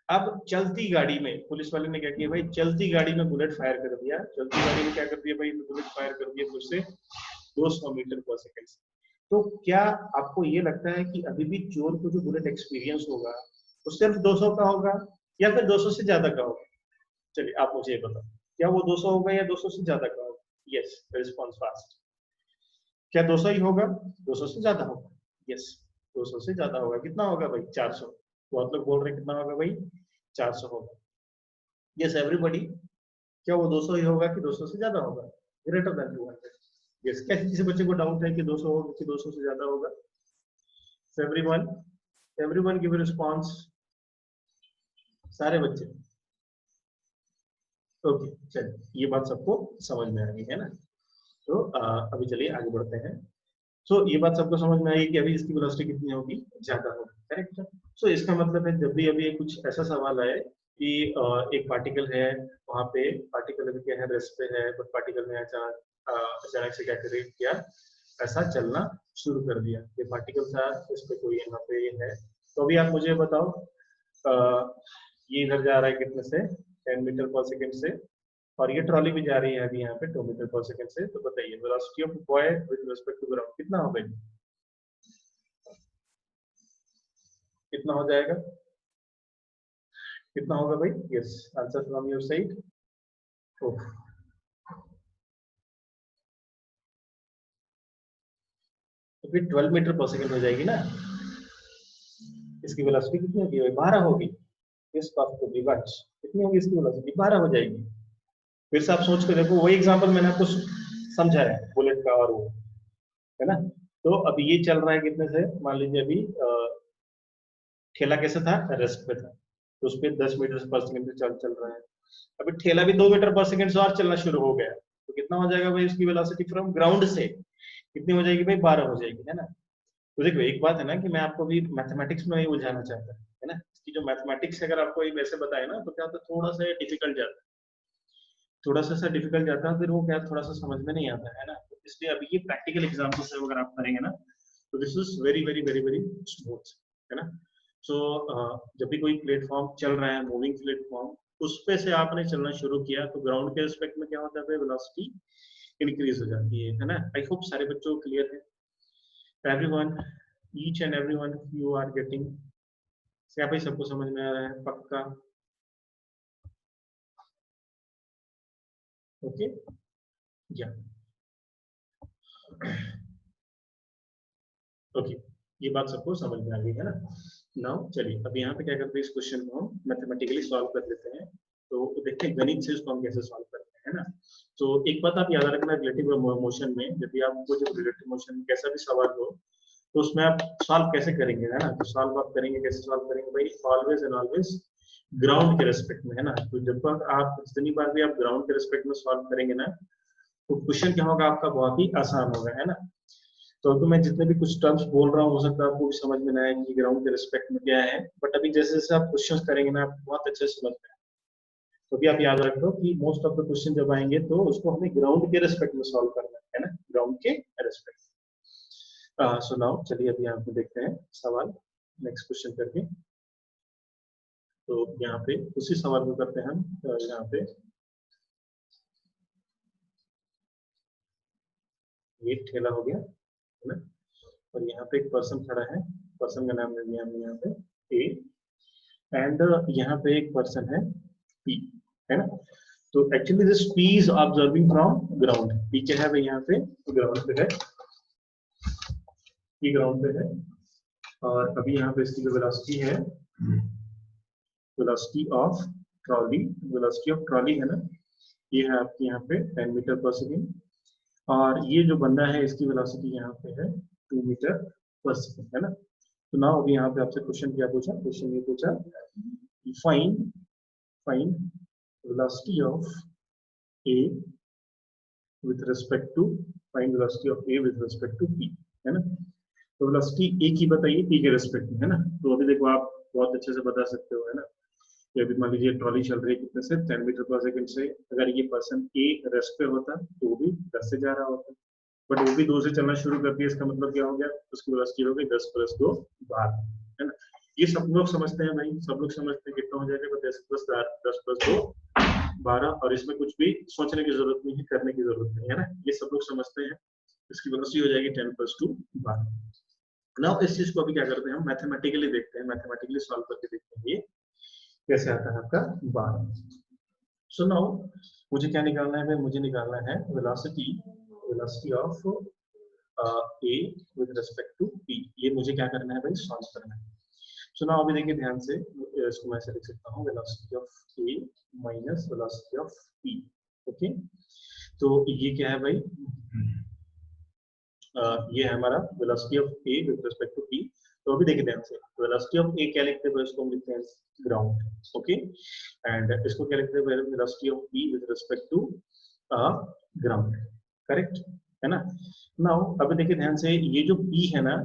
अब चलती गाड़ी में पुलिस वाले ने क्या किया भाई, चलती गाड़ी में बुलेट फायर कर दिया, चलती गाड़ी में क्या कर दिया भाई, बुलेट फायर कर दिया फिर से 200 मीटर पर सेकंड से। तो क्या आपको ये लगता है कि अभी भी चोर को जो बुलेट एक्सपीरियंस होगा वो सिर्फ 200 का होगा या फिर 200 से ज्यादा का होगा? चलिए आप मुझे ये बताओ, क्या वो 200 होगा या 200 से ज्यादा का होगा? Yes, response fast. क्या 200 ही होगा, 200 से ज्यादा होगा? यस, 200 से ज्यादा होगा। कितना होगा भाई, 400। बहुत लोग बोल रहे हैं कितना होगा भाई, 400 होगा। यस एवरीबॉडी, क्या वो 200 ही होगा कि 200 से ज्यादा होगा, ग्रेटर देन 200? यस, क्या किसी बच्चे को डाउट है कि 200 होगा कि 200 से ज्यादा होगा? एवरीवन, एवरीवन गिव रिस्पांस, सारे बच्चे। ओके, चलिए ये बात सबको समझ में आ गई है ना। तो अभी चलिए आगे बढ़ते हैं। सो ये बात सबको समझ में आई कि अभी इसकी वेलोसिटी कितनी होगी, ज्यादा होगी। करेक्ट। सो इसका मतलब है जब भी अभी कुछ ऐसा सवाल आए कि एक पार्टिकल है, वहां पे पार्टिकल अभी क्या है, रेस्ट पे है, बट पार्टिकल ने अचानक से क्या कर किया, ऐसा चलना शुरू कर दिया। ये पार्टिकल था, इस पे कोई यहाँ पे है। तो अभी आप मुझे बताओ, ये इधर जा रहा है कितने से, 10 मीटर पर सेकंड से, और ये ट्रॉली भी जा रही है अभी यहाँ पे 2 मीटर पर सेकंड से। तो बताइए velocity of boy with respect to ground कितना होगा, कितना हो जाएगा, कितना होगा भाई? Yes, answer from your side. तो फिर 12 मीटर पर सेकंड हो जाएगी ना। इसकी वेलोसिटी कितनी होगी भाई, 12 होगी। इस पास को रिवर्स कितनी होगी इसकी वेलोसिटी, 12 हो जाएगी। फिर से आप सोच के देखो, वही एग्जांपल मैंने आपको समझाया बुलेट का, और वो है ना। तो अभी ये चल रहा है कितने से, मान लीजिए अभी ठेला कैसे था, रेस्ट पे था, तो उस पर 10 मीटर पर सेकंड से चल रहा है। अभी ठेला भी 2 मीटर पर सेकंड से और चलना शुरू हो गया, तो कितना हो जाएगा भाई उसकी वेलोसिटी फ्रॉम ग्राउंड से, कितनी हो जाएगी भाई, 12 हो जाएगी, है ना। तो देखो एक बात है ना कि मैं आपको भी मैथमेटिक्स में नहीं उलझाना चाहता, है ना। इसकी जो मैथमेटिक्स अगर आपको ये वैसे बताए ना तो क्या होता है, थोड़ा सा डिफिकल्ट जाता है, थोड़ा सा डिफिकल्ट जाता है, फिर वो क्या थोड़ा सा समझ में नहीं आता है ना। तो इसलिए अभी ये प्रैक्टिकल एग्जाम्पल से अगर आप करेंगे ना तो this is very very very very smooth, है ना। सो जब भी कोई प्लेटफॉर्म चल रहा है, मूविंग प्लेटफॉर्म, उस पे से आपने चलना शुरू किया तो ग्राउंड के रिस्पेक्ट में क्या होता है, वेलोसिटी इंक्रीज हो जाती है ना। आई होप सारे बच्चों को क्लियर है, everyone, each and everyone you are getting. क्या भाई सबको समझ में आ रहा है पक्का? ओके, या ओके, ये बात सबको समझ में आ गई है ना। नाउ चलिए अब यहाँ पे क्या करते हैं, इस क्वेश्चन को हम मैथमेटिकली सॉल्व कर लेते हैं। तो देखते हैं गणित से इसको हम कैसे सॉल्व करते हैं, है ना। तो एक बात आप याद रखना, रिलेटिव मोशन में जब भी आपको जब रिलेटिव मोशन में कैसा भी सवाल हो तो उसमें आप सॉल्व कैसे करेंगे, है ना। तो सॉल्व आप करेंगे, कैसे सॉल्व करेंगे भाई, ऑलवेज एंड ऑलवेज ग्राउंड के रेस्पेक्ट में, है ना। तो जब तक आप जितनी बार भी आप ग्राउंड के रेस्पेक्ट में सॉल्व करेंगे ना तो क्वेश्चन क्या होगा आपका, बहुत ही आसान होगा, है ना। तो मैं जितने भी कुछ टर्म्स बोल रहा हूँ हो सकता है आपको भी समझ में ना आए कि ग्राउंड के रिस्पेक्ट में क्या है, बट अभी जैसे जैसे आप क्वेश्चंस करेंगे ना आप बहुत अच्छे से समझ में आएगा। तो भी आप याद रखो कि मोस्ट ऑफ द क्वेश्चन जब आएंगे तो उसको हमें ग्राउंड के रिस्पेक्ट में सॉल्व करना है ना, ग्राउंड के रिस्पेक्ट। सो नाउ चलिए अभी यहाँ पे देखते हैं सवाल, नेक्स्ट क्वेश्चन करके। तो यहाँ पे उसी सवाल को करते हैं हम। यहाँ पे ये ठेला हो गया, है ना, और यहाँ पे एक पर्सन खड़ा है, पर्सन का नाम ले लिया हमने यहाँ पे ए, एंड यहाँ पे एक पर्सन है पी, है ना। तो actually this P is observing from ground, P क्या है भाई यहाँ पे, ग्राउंड पे है, पी ग्राउंड पे है। और अभी यहाँ पे इसकी जो वेलोसिटी है, velocity of trolley, velocity of trolley है ना, ये है आपकी यहाँ पे 10 मीटर पर सेकेंड। और ये जो बंदा है इसकी वेलोसिटी यहाँ पे है 2 मीटर पर सेकेंड, है ना। तो नाउ अभी यहाँ पे आपसे क्वेश्चन क्या पूछा, क्वेश्चन ये पूछा find find velocity of A with respect to find velocity of A with respect to P, है ना। तो वेलोसिटी ए की बताइए पी के रिस्पेक्ट में, है ना। तो अभी देखो आप बहुत अच्छे से बता सकते हो, है ना। कि अभी मान लीजिए ट्रॉली चल रही है कितने से 10 मीटर पर सेकंड से, अगर ये पर्सन ए रेस्ट पे होता तो वो भी 10 से जा रहा होता, बट वो भी 2 से चलना शुरू कर दिया। इसका मतलब क्या हो गया, उसकी वेलोसिटी हो गई 10 + 2 12, है ना। ये सब लोग समझते हैं भाई, सब लोग समझते हैं कितना हो जाएगा, तो 10 + 2 12, और इसमें कुछ भी सोचने की जरूरत नहीं है, करने की जरूरत नहीं है ना, ये सब लोग समझते हैं। इसकी वेलोसिटी हो जाएगी 10 + 2 12। नाउ इस चीज को अभी क्या करते हैं, हम मैथमेटिकली देखते हैं, मैथमेटिकली सॉल्व करके देखते हैं ये कैसे आता है आपका 12। सो नाउ मुझे क्या निकालना है भाई, मुझे निकालना है velocity velocity of A with respect to P. ये मुझे क्या करना है भाई, सॉल्व करना है। सो नाउ अभी देखिए ध्यान से, इसको मैं ऐसे लिख सकता हूँ velocity of A minus velocity of P. Okay, तो ये क्या है भाई, ये है हमारा velocity of A with respect to P. तो अभी देखिए ध्यान से, वेलोसिटी ऑफ ए क्या लिखते हैं, इसको हम लिखते हैं ग्राउंड, ओके। एंड इसको क्या लिखते हैं, velocity of P with respect to ground, correct, है ना। नाउ अभी देखिए ध्यान से, ये जो पी है ना,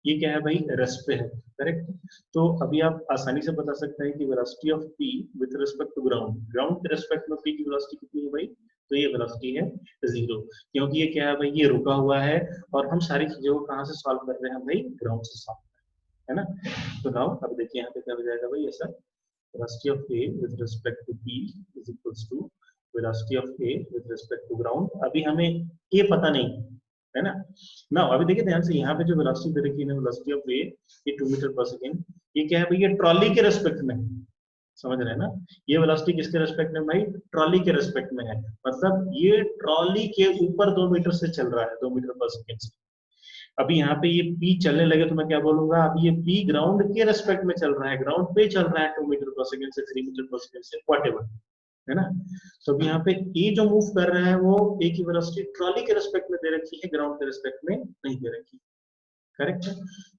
ये क्या है भाई, रेस्ट पे है, करेक्ट। तो अभी आप आसानी से बता सकते हैं कि velocity of P with respect to ground, ground के रिस्पेक्ट में पी की वेलोसिटी कितनी है भाई, तो ये वेलोसिटी है 0, क्योंकि ये क्या है भाई, ये रुका हुआ है, और हम सारी चीजों को कहाँ से सॉल्व कर रहे हैं भाई, ग्राउंड से सॉल्व, है ना। तो नाउ अब देखिए यहाँ पे क्या हो जाएगा भाई, ऐसा velocity of A with respect to P is equals to velocity of A with respect to ground. अभी हमें ये पता नहीं है ना। ना अभी देखिए ध्यान से, यहाँ पे जो वेलोसिटी दे रखी है, वेलोसिटी ऑफ ए ये 2 मीटर पर सेकेंड, ये क्या है भाई, ये ट्रॉली के रेस्पेक्ट में है, समझ रहे हैं ना। ये वेलोसिटी किसके रेस्पेक्ट में भाई, ट्रॉली के रेस्पेक्ट में है, मतलब ये ट्रॉली के ऊपर 2 मीटर से चल रहा है, 2 मीटर पर सेकेंड से। अभी यहाँ पे ये पी चलने लगे तो मैं क्या बोलूंगा, अभी ये पी ग्राउंड के रेस्पेक्ट में चल रहा है, ग्राउंड पे चल रहा है 2 मीटर पर सेकेंड से 3 मीटर पर सेकेंड से, व्हाटएवर, है ना। तो अभी यहाँ पे ए जो मूव कर रहा है वो ए की वेलोसिटी ट्रॉली के रेस्पेक्ट में दे रखी है, ग्राउंड के रेस्पेक्ट में नहीं दे रखी, करेक्ट।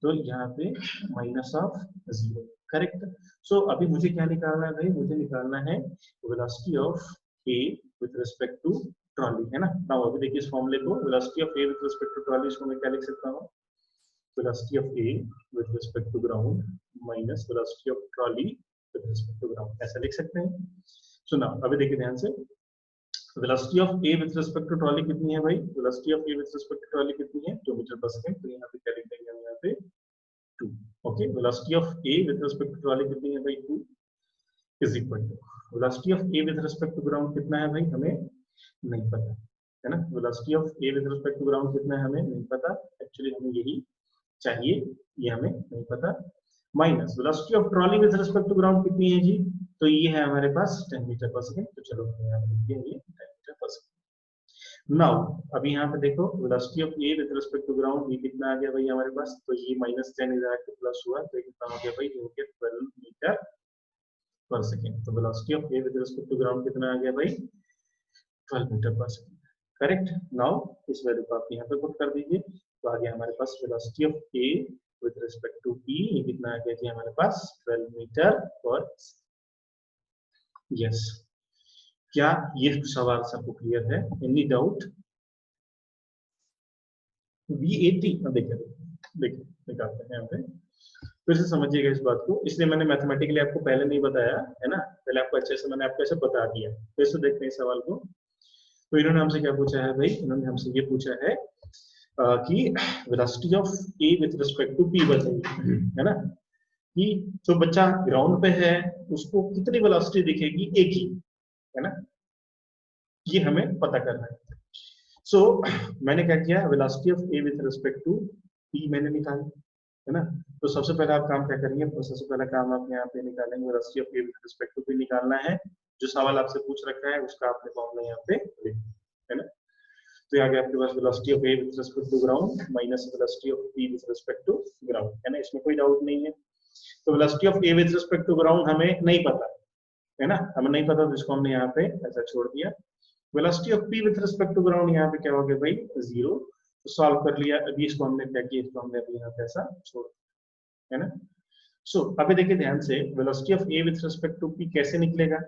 तो यहाँ पे -0, करेक्ट। सो अभी मुझे क्या निकालना है भाई, मुझे निकालना है velocity of A with respect to trolley, है ना। नाउ अभी देखिए इस फॉर्मूले को, velocity of A with respect to trolley, इसको मैं क्या लिख सकता हूँ, velocity of A with respect to ground minus velocity of trolley with respect to ground, ऐसा लिख सकते हैं। सो नाउ अभी देखिए ध्यान से, velocity of A with respect to trolley कितनी है भाई, velocity of A with respect to trolley कितनी है, 2 मीटर पर सेकंड, तो यहाँ पे क्या लिख देंगे हम, यहाँ पे 2, okay. Velocity of A with respect to trolley कितनी है भाई, 2 is equal to velocity of A with respect to ground कितना है भाई, हमें नहीं पता, है ना। Velocity of A with respect to ground कितना है, हमें नहीं पता, एक्चुअली हमें यही चाहिए, ये हमें नहीं पता। Minus velocity of trolley with respect to ground कितनी है जी, तो ये है हमारे पास 10 मीटर पर सेकंड, तो चलो यहाँ पे लिख दिया ये 10 मीटर पर सेकंड। नाउ अभी यहाँ पे देखो, velocity of A with respect to ground ये कितना आ गया भाई हमारे पास, तो ये -10 इधर आके प्लस हुआ, तो ये कितना हो गया भाई, ये हो गया 12 मीटर पर सेकंड। तो velocity of A with respect to ground कितना आ गया भाई, 12 metre per second, correct. Now इस वैल्यू को आप यहाँ पे पुट कर दीजिए, तो आ गया हमारे पास velocity of A with respect to P, ये कितना आ गया जी हमारे पास, 12 मीटर पर, यस। क्या ये सवाल सबको क्लियर है, एनी डाउट। V80 देखिए देखिए निकालते हैं यहाँ पे, फिर से समझिएगा इस बात को, इसलिए मैंने मैथमेटिकली आपको पहले नहीं बताया, है ना। पहले आपको अच्छे से मैंने आपको ऐसे बता दिया। फिर से देखते हैं इस सवाल को। तो इन्होंने हमसे क्या पूछा है भाई, इन्होंने हमसे ये पूछा है कि velocity of A with respect to P बताइए, है ना। कि जो बच्चा ग्राउंड पे है उसको कितनी वेलोसिटी दिखेगी ए की, है ना, ये हमें पता करना है। सो मैंने क्या किया, velocity of A with respect to P मैंने निकाली, है ना। तो सबसे पहले आप काम क्या करेंगे, तो सबसे पहला काम आप यहाँ पे निकालेंगे, velocity of A with respect to P निकालना है। जो सवाल आपसे पूछ रखा है उसका आपने फॉर्मूला यहाँ पे लिख, है ना। तो यहाँ आपके पास velocity of A with respect to ground minus velocity of P with respect to ground, है ना, इसमें कोई डाउट नहीं है। तो velocity of A with respect to ground हमें नहीं पता, है ना, हमें नहीं पता, तो इसको हमने यहाँ पे ऐसा छोड़ दिया। Velocity of p with respect to ground यहाँ पे क्या हो गया भाई 0। तो सॉल्व कर लिया, अभी इसको हमने क्या किया, इसको हमने अभी यहाँ पे ऐसा छोड़, है ना। सो अभी देखिए ध्यान से, velocity of a with respect to p कैसे निकलेगा।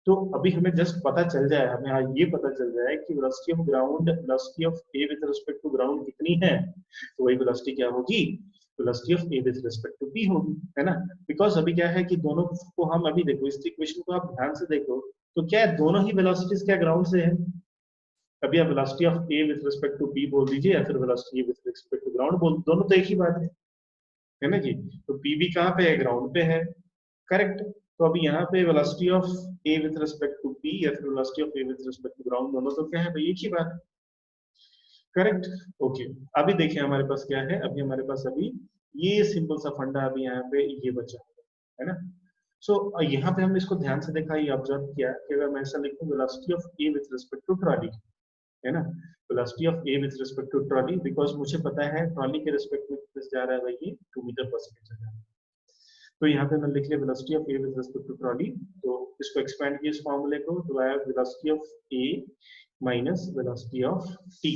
तो अभी हमें जस्ट पता चल जाए, हमें ये पता चल जाए कि velocity of ground, velocity of a with respect to ground कितनी है, तो वही वेलोसिटी क्या होगी, velocity of a with respect to b होगी, है ना। बिकॉज अभी क्या है कि दोनों को हम अभी देखो, इस इक्वेशन को आप ध्यान से देखो, तो क्या है, दोनों ही वेलोसिटीज क्या ग्राउंड से है। अभी आप velocity of a with respect to b बोल दीजिए या फिर velocity a with respect to ground बोल, दोनों तो एक ही बात है ना जी। तो p भी कहाँ पे है, ग्राउंड पे है, करेक्ट। तो अभी यहाँ पे velocity of a with respect to p या फिर velocity of a with respect to ground, दोनों तो क्या है भाई, एक ही बात, करेक्ट। ओके, अभी देखिए हमारे पास क्या है, अभी हमारे पास अभी ये सिंपल सा फंडा अभी यहाँ पे ये बचा है ना। सो यहाँ पे हमने इसको ध्यान से देखा, ये ऑब्जर्व किया कि अगर मैं ऐसा लिखूं velocity of a with respect to trolley, है ना, velocity of a with respect to trolley, because मुझे पता है ट्रॉली के रिस्पेक्ट में कितना जा रहा है भाई, ये 2 मीटर पर सेकंड जा रहा है। तो यहाँ पे मैं लिख लिया velocity of a with respect to trolley, तो इसको एक्सपेंड किया इस फॉर्मूले को, तो आया velocity of a minus velocity of t।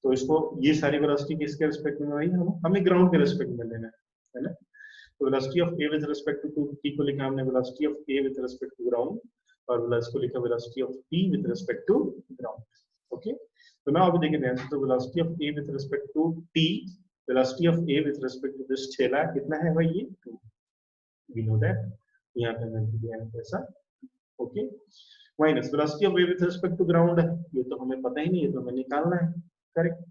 तो इसको ये सारी वेलोसिटी किसके रिस्पेक्ट में भाई, हमें ग्राउंड के रिस्पेक्ट में लेना है ना। तो velocity of a with respect to t को लिखा हमने velocity of a with respect to ground, और इसको लिखा velocity of t with respect to ground. Okay, तो ना अभी देखिए ध्यान से, तो velocity of a with respect to t, velocity of a with respect to this ठेला कितना है भाई, ये 2, we know that, यहाँ पे मैंने दिया है ऐसा। Okay, minus velocity of a with respect to ground है, ये तो हमें पता ही नहीं, ये तो हमें निकालना है, correct.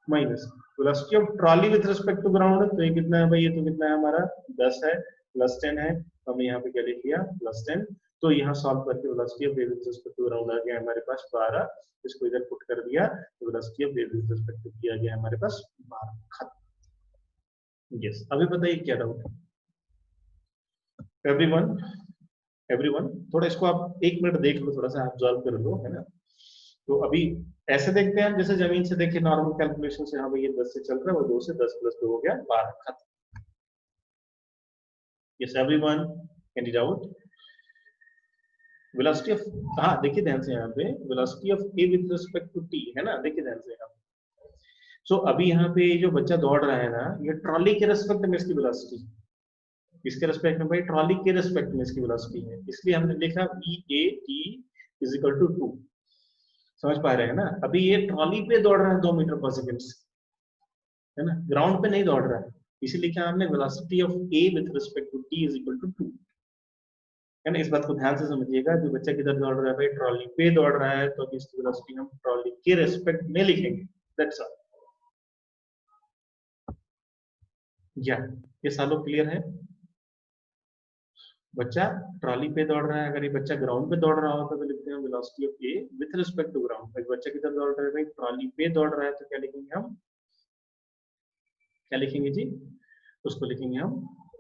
Minus velocity of trolley with respect to ground, तो ये कितना है भाई, ये तो कितना है हमारा 10 है, प्लस 10 है, तो हमने यहाँ पे क्या लिख लिया प्लस 10। तो यहाँ सॉल्व करके velocity of a with respect to ground आ गया हमारे पास 12, इसको इधर पुट कर दिया, तो velocity of a with respect to t आ गया हमारे पास 12। खत्म। यस, अभी बताइए क्या डाउट है एवरीवन। एवरीवन थोड़ा इसको आप 1 मिनट देख लो, थोड़ा सा ऑब्जर्व कर लो, है ना। तो अभी ऐसे देखते हैं हम, जैसे जमीन से देखे नॉर्मल कैलकुलेशन से, हाँ भाई ये 10 से चल रहा है, वो 2 से 10 प्लस 2 हो गया 12, खत्म। Yes everyone, any doubt. Velocity of, हाँ देखिए ध्यान से यहाँ पे, velocity of a with respect to t, है ना, देखिए ध्यान से यहाँ। सो अभी यहाँ पे जो बच्चा दौड़ रहा है ना, ये ट्रॉली के रिस्पेक्ट में इसकी वेलोसिटी, इसके रिस्पेक्ट में भाई ट्रॉली के रिस्पेक्ट में इसकी वेलोसिटी है, इसलिए हमने लिखा VAT इज इक्वल टू 2। समझ पा रहे हैं ना, अभी ये ट्रॉली पे दौड़ रहा है 2 मीटर पर सेकंड, है ना, ग्राउंड पे नहीं दौड़ रहा है, इसीलिए क्या हमने velocity of a with respect to t is equal to 2, है ना। इस बात को ध्यान से समझिएगा, जो बच्चा किधर दौड़ रहा है भाई, ट्रॉली पे दौड़ रहा है, तो इसकी वेलोसिटी हम ट्रॉली के रिस्पेक्ट में लिखेंगे, दैट्स ऑल। या ये सालों क्लियर है। बच्चा ट्रॉली पे दौड़ रहा है, अगर ये बच्चा ग्राउंड पे दौड़ रहा होता तो लिखते हैं velocity of a with respect to ground. बच्चा किधर दौड़ रहा है भाई, ट्रॉली पे दौड़ रहा है, तो क्या लिखेंगे हम, क्या लिखेंगे जी, उसको लिखेंगे हम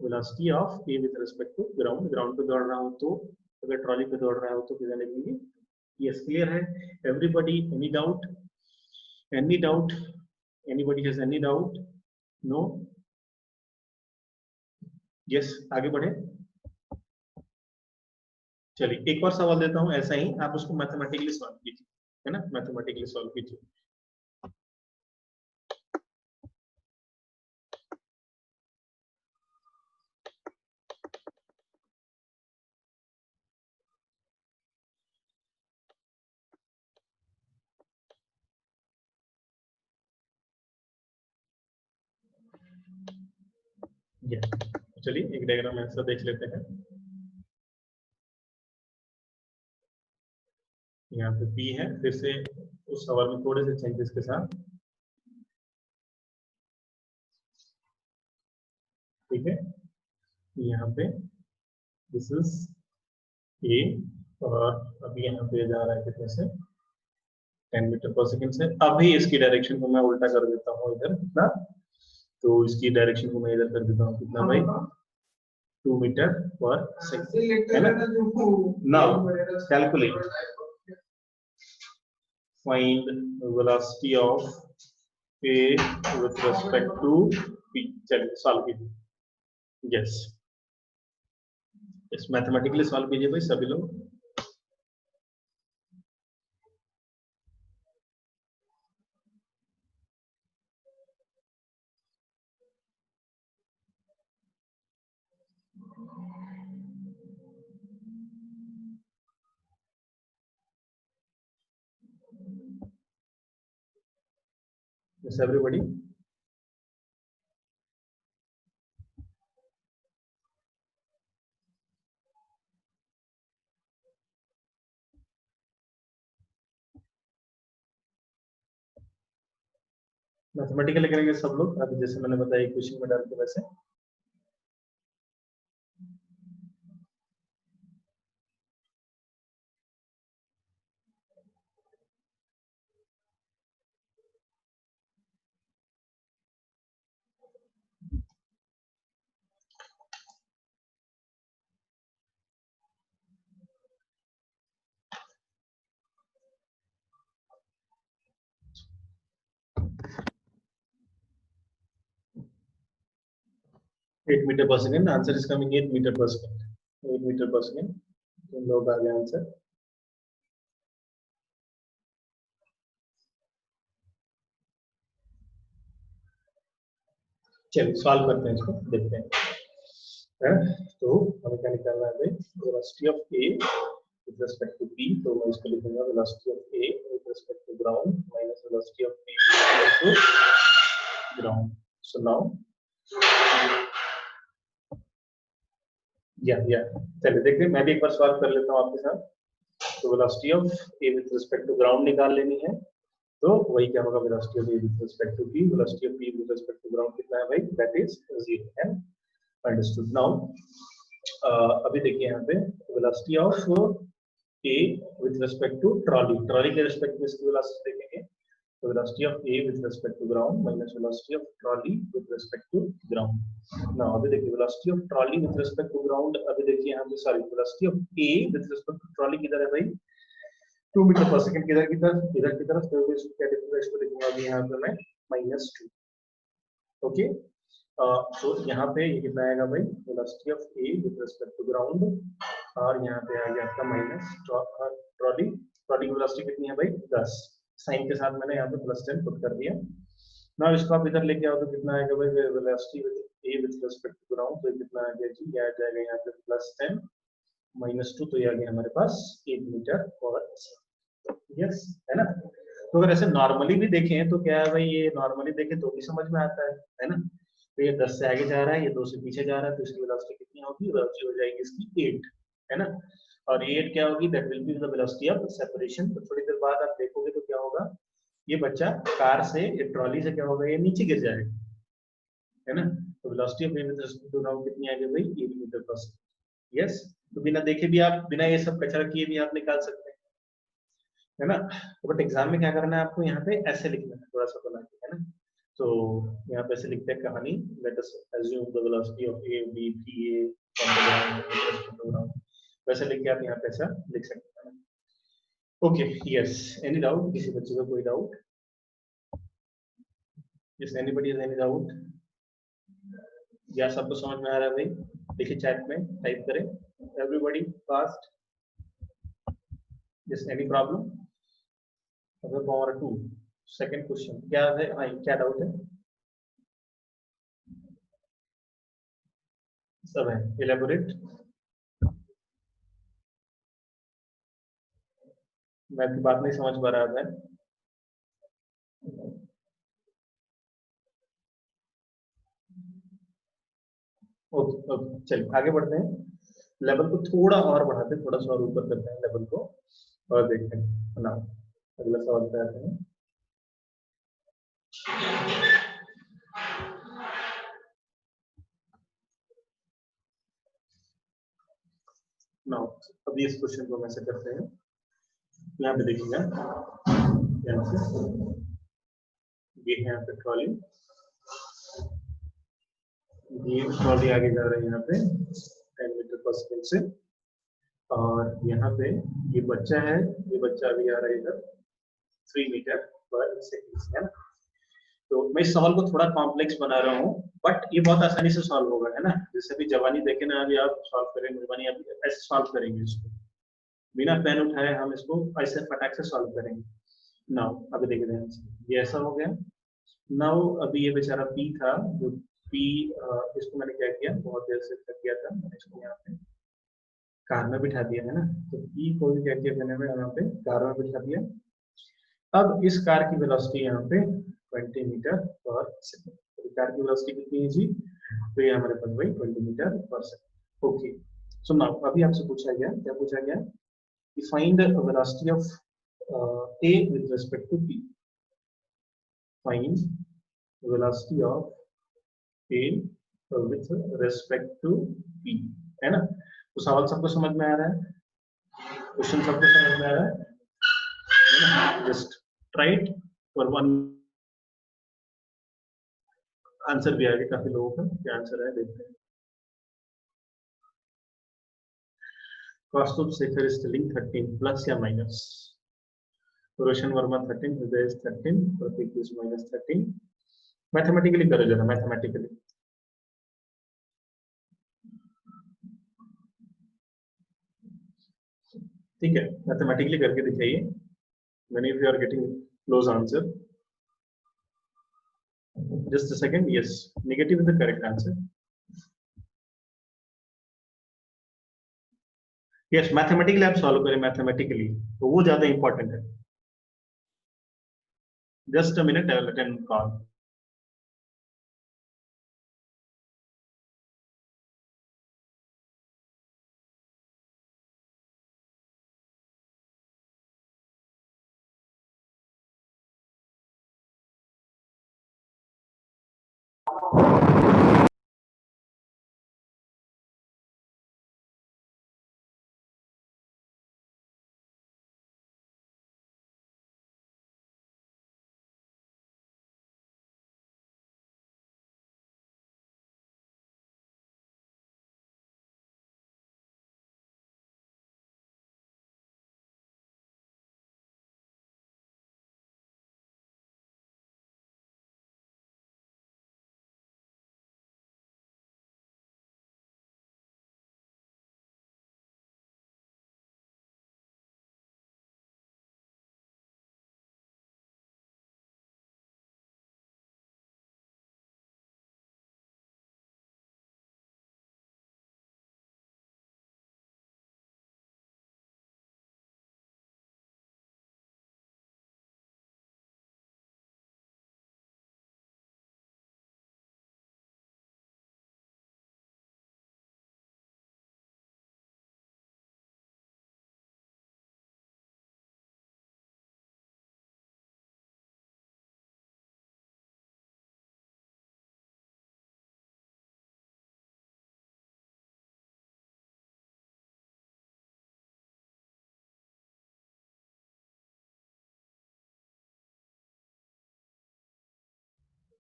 velocity of a with respect to ground. Ground पे दौड़ रहा हो तो, अगर ट्रॉली पे दौड़ रहा हो तो किधर लिखेंगे। यस क्लियर है everybody, any doubt, any doubt, anybody has any doubt, no. Yes आगे बढ़े, चलिए एक और सवाल देता हूं, ऐसा ही आप उसको मैथमेटिकली सॉल्व कीजिए, है ना, मैथमेटिकली सॉल्व कीजिए। चलिए एक डायग्राम ऐसा देख लेते हैं, यहाँ पे P है, फिर से उस सवाल में थोड़े से चेंजेस के साथ, ठीक है। यहाँ पे दिस इज A, और अभी यहाँ पे जा रहा है कितने से, 10 मीटर पर सेकंड से। अभी इसकी डायरेक्शन को मैं उल्टा कर देता हूँ इधर, कितना, तो इसकी डायरेक्शन को मैं इधर कर देता हूँ कितना भाई, 2 मीटर पर सेकंड, है ना। Now calculate, find velocity of a with respect to p। चलिए सॉल्व कीजिए। यस, इस मैथमेटिकली सॉल्व कीजिए भाई सभी लोग। Yes, everybody. मैथमेटिकल करेंगे सब लोग, अभी जैसे मैंने बताया इक्वेशन में डाल के वैसे। Eight metre per second, answer is coming 8 metre per second, 8 metre per second. तुम लोग आ गए आंसर। चलिए सॉल्व करते हैं इसको, देखते हैं। तो हमें क्या निकालना है भाई, velocity of A with respect to P, तो मैं इसको लिखूंगा velocity of A with respect to ground minus velocity of P with respect to ground. So now या चलिए देखते हैं, मैं भी एक बार सॉल्व कर लेता हूँ आपके साथ। तो velocity of A with respect to ground निकाल लेनी है, तो वही क्या होगा, velocity of A with respect to P, velocity of P with respect to ground कितना है भाई, दैट इज 0 है। अंडरस्टूड। नाउ अभी देखिए यहाँ पे velocity of A with respect to trolley, trolley के रिस्पेक्ट में इसकी वेलोसिटी देखेंगे, तो velocity of A with respect to ground minus velocity of trolley with respect to ground. Now अभी देखिए velocity of trolley with respect to ground, अभी देखिए यहाँ पे sorry velocity of A with respect to trolley किधर है भाई, 2 metre per second, किधर की तरफ, इधर की तरफ, तो इसको क्या लिखूंगा, इसको लिखूंगा अभी यहाँ पे मैं -2। ओके, तो यहाँ पे ये कितना आएगा भाई, velocity of A with respect to ground, और यहाँ पे आ गया आपका माइनस ट्रॉली, ट्रॉली की वेलोसिटी कितनी है भाई 10, साइन के साथ मैंने यहाँ पे +10 पुट कर दिया। ना इसको आप इधर लेके आओ तो कितना आएगा भाई, velocity with A with respect to ground, तो कितना आ गया जी, ये आ जाएगा यहाँ पे +10 -2, तो ये आ गया हमारे पास 8 मीटर पर सेकंड। यस है ना। तो अगर ऐसे नॉर्मली भी देखें तो क्या है भाई, ये नॉर्मली देखें तो भी समझ में आता है ना। तो ये 10 से आगे जा रहा है, ये 2 से पीछे जा रहा है, तो इसकी वेलोसिटी कितनी होगी, वेलोसिटी हो जाएगी इसकी 8 है ना। और 8 क्या होगी, that will be the velocity of separation. तो थोड़ी देर बाद आप देखोगे तो क्या होगा, ये बच्चा कार से, ये ट्रॉली से क्या होगा, ये नीचे गिर जाएगा है ना। तो velocity of A with respect to ground कितनी आ गई भाई, 8 मीटर पर सेकंड। यस, तो बिना देखे भी आप, बिना ये सब कचरा किए भी आप निकाल सकते हैं है ना। तो बट एग्जाम में क्या करना है आपको, यहाँ पे ऐसे लिखना है थोड़ा सा बना के है ना। तो यहाँ पे ऐसे लिखते हैं कहानी, let us assume the velocity of A B P A from the ground with respect to ground, वैसे लिख के आप यहाँ पे ऐसा लिख सकते हैं। ओके, यस, एनी डाउट, किसी बच्चे का कोई doubt? Yes, anybody has any doubt? या सबको समझ में आ रहा है भाई? देखिए चैट में टाइप करें, everybody fast. Yes, any problem? अगर पावर 2 सेकंड क्वेश्चन क्या है, हाँ क्या डाउट है? सब है, इलेबोरेट। मैं आपकी बात नहीं समझ पा रहा था। ओके ओके, चलिए आगे बढ़ते हैं, लेवल को थोड़ा और बढ़ाते हैं, थोड़ा सा और ऊपर करते हैं लेवल को, और देखते हैं ना, अगला सवाल पे आते हैं। नाउ अभी इस क्वेश्चन को कैसे करते हैं, यहाँ पे देखिएगा, यहाँ से ये है यहाँ पे ट्रॉली, ये ट्रॉली आगे जा रहा है यहाँ पे 10 मीटर पर सेकंड से, और यहाँ पे ये बच्चा है, ये बच्चा अभी आ रहा है इधर 3 मीटर पर सेकंड से है ना। तो मैं इस सवाल को थोड़ा कॉम्प्लेक्स बना रहा हूँ, बट ये बहुत आसानी से सॉल्व होगा है ना। जैसे अभी जवानी देखे ना, अभी आप सॉल्व करेंगे, जवानी आप ऐसे सॉल्व करेंगे इसको, बिना पेन उठाए हम इसको ऐसे फटाक से सॉल्व करेंगे। नाउ अभी देखते हैं, ये ऐसा हो गया। नाउ अभी ये बेचारा पी था जो पी, इसको मैंने क्या किया, बहुत देर से कर दिया था मैंने, इसको यहाँ पे कार में बिठा दिया है ना, तो पी को भी क्या किया मैंने यहाँ पे कार में बिठा दिया। अब इस कार की वेलोसिटी यहाँ पे 20 मीटर पर सेकंड, तो कार की वेलोसिटी कितनी है जी, तो ये हमारे पास भाई 20 metre per second. Okay, so now अभी आपसे पूछा गया, क्या पूछा गया कि find the velocity of A with respect to P, find velocity of A with respect to P, है ना। तो सवाल सबको समझ में आ रहा है, क्वेश्चन सबको समझ में आ रहा है, just try it for one. Answer भी आ गया काफी लोगों का, क्या आंसर है देखते हैं। Cost of Shekhar is telling 13 plus या माइनस, रोशन वर्मा 13, हृदय इज 13, प्रतीक इज -13। मैथमेटिकली करो जरा, मैथमेटिकली। ठीक है, मैथमेटिकली करके दिखाइए when if you are getting close answer. Just a second. Yes, negative is the correct answer. Yes, mathematically आप solve करें, mathematically तो वो ज्यादा important है। Just a minute, I will attend call.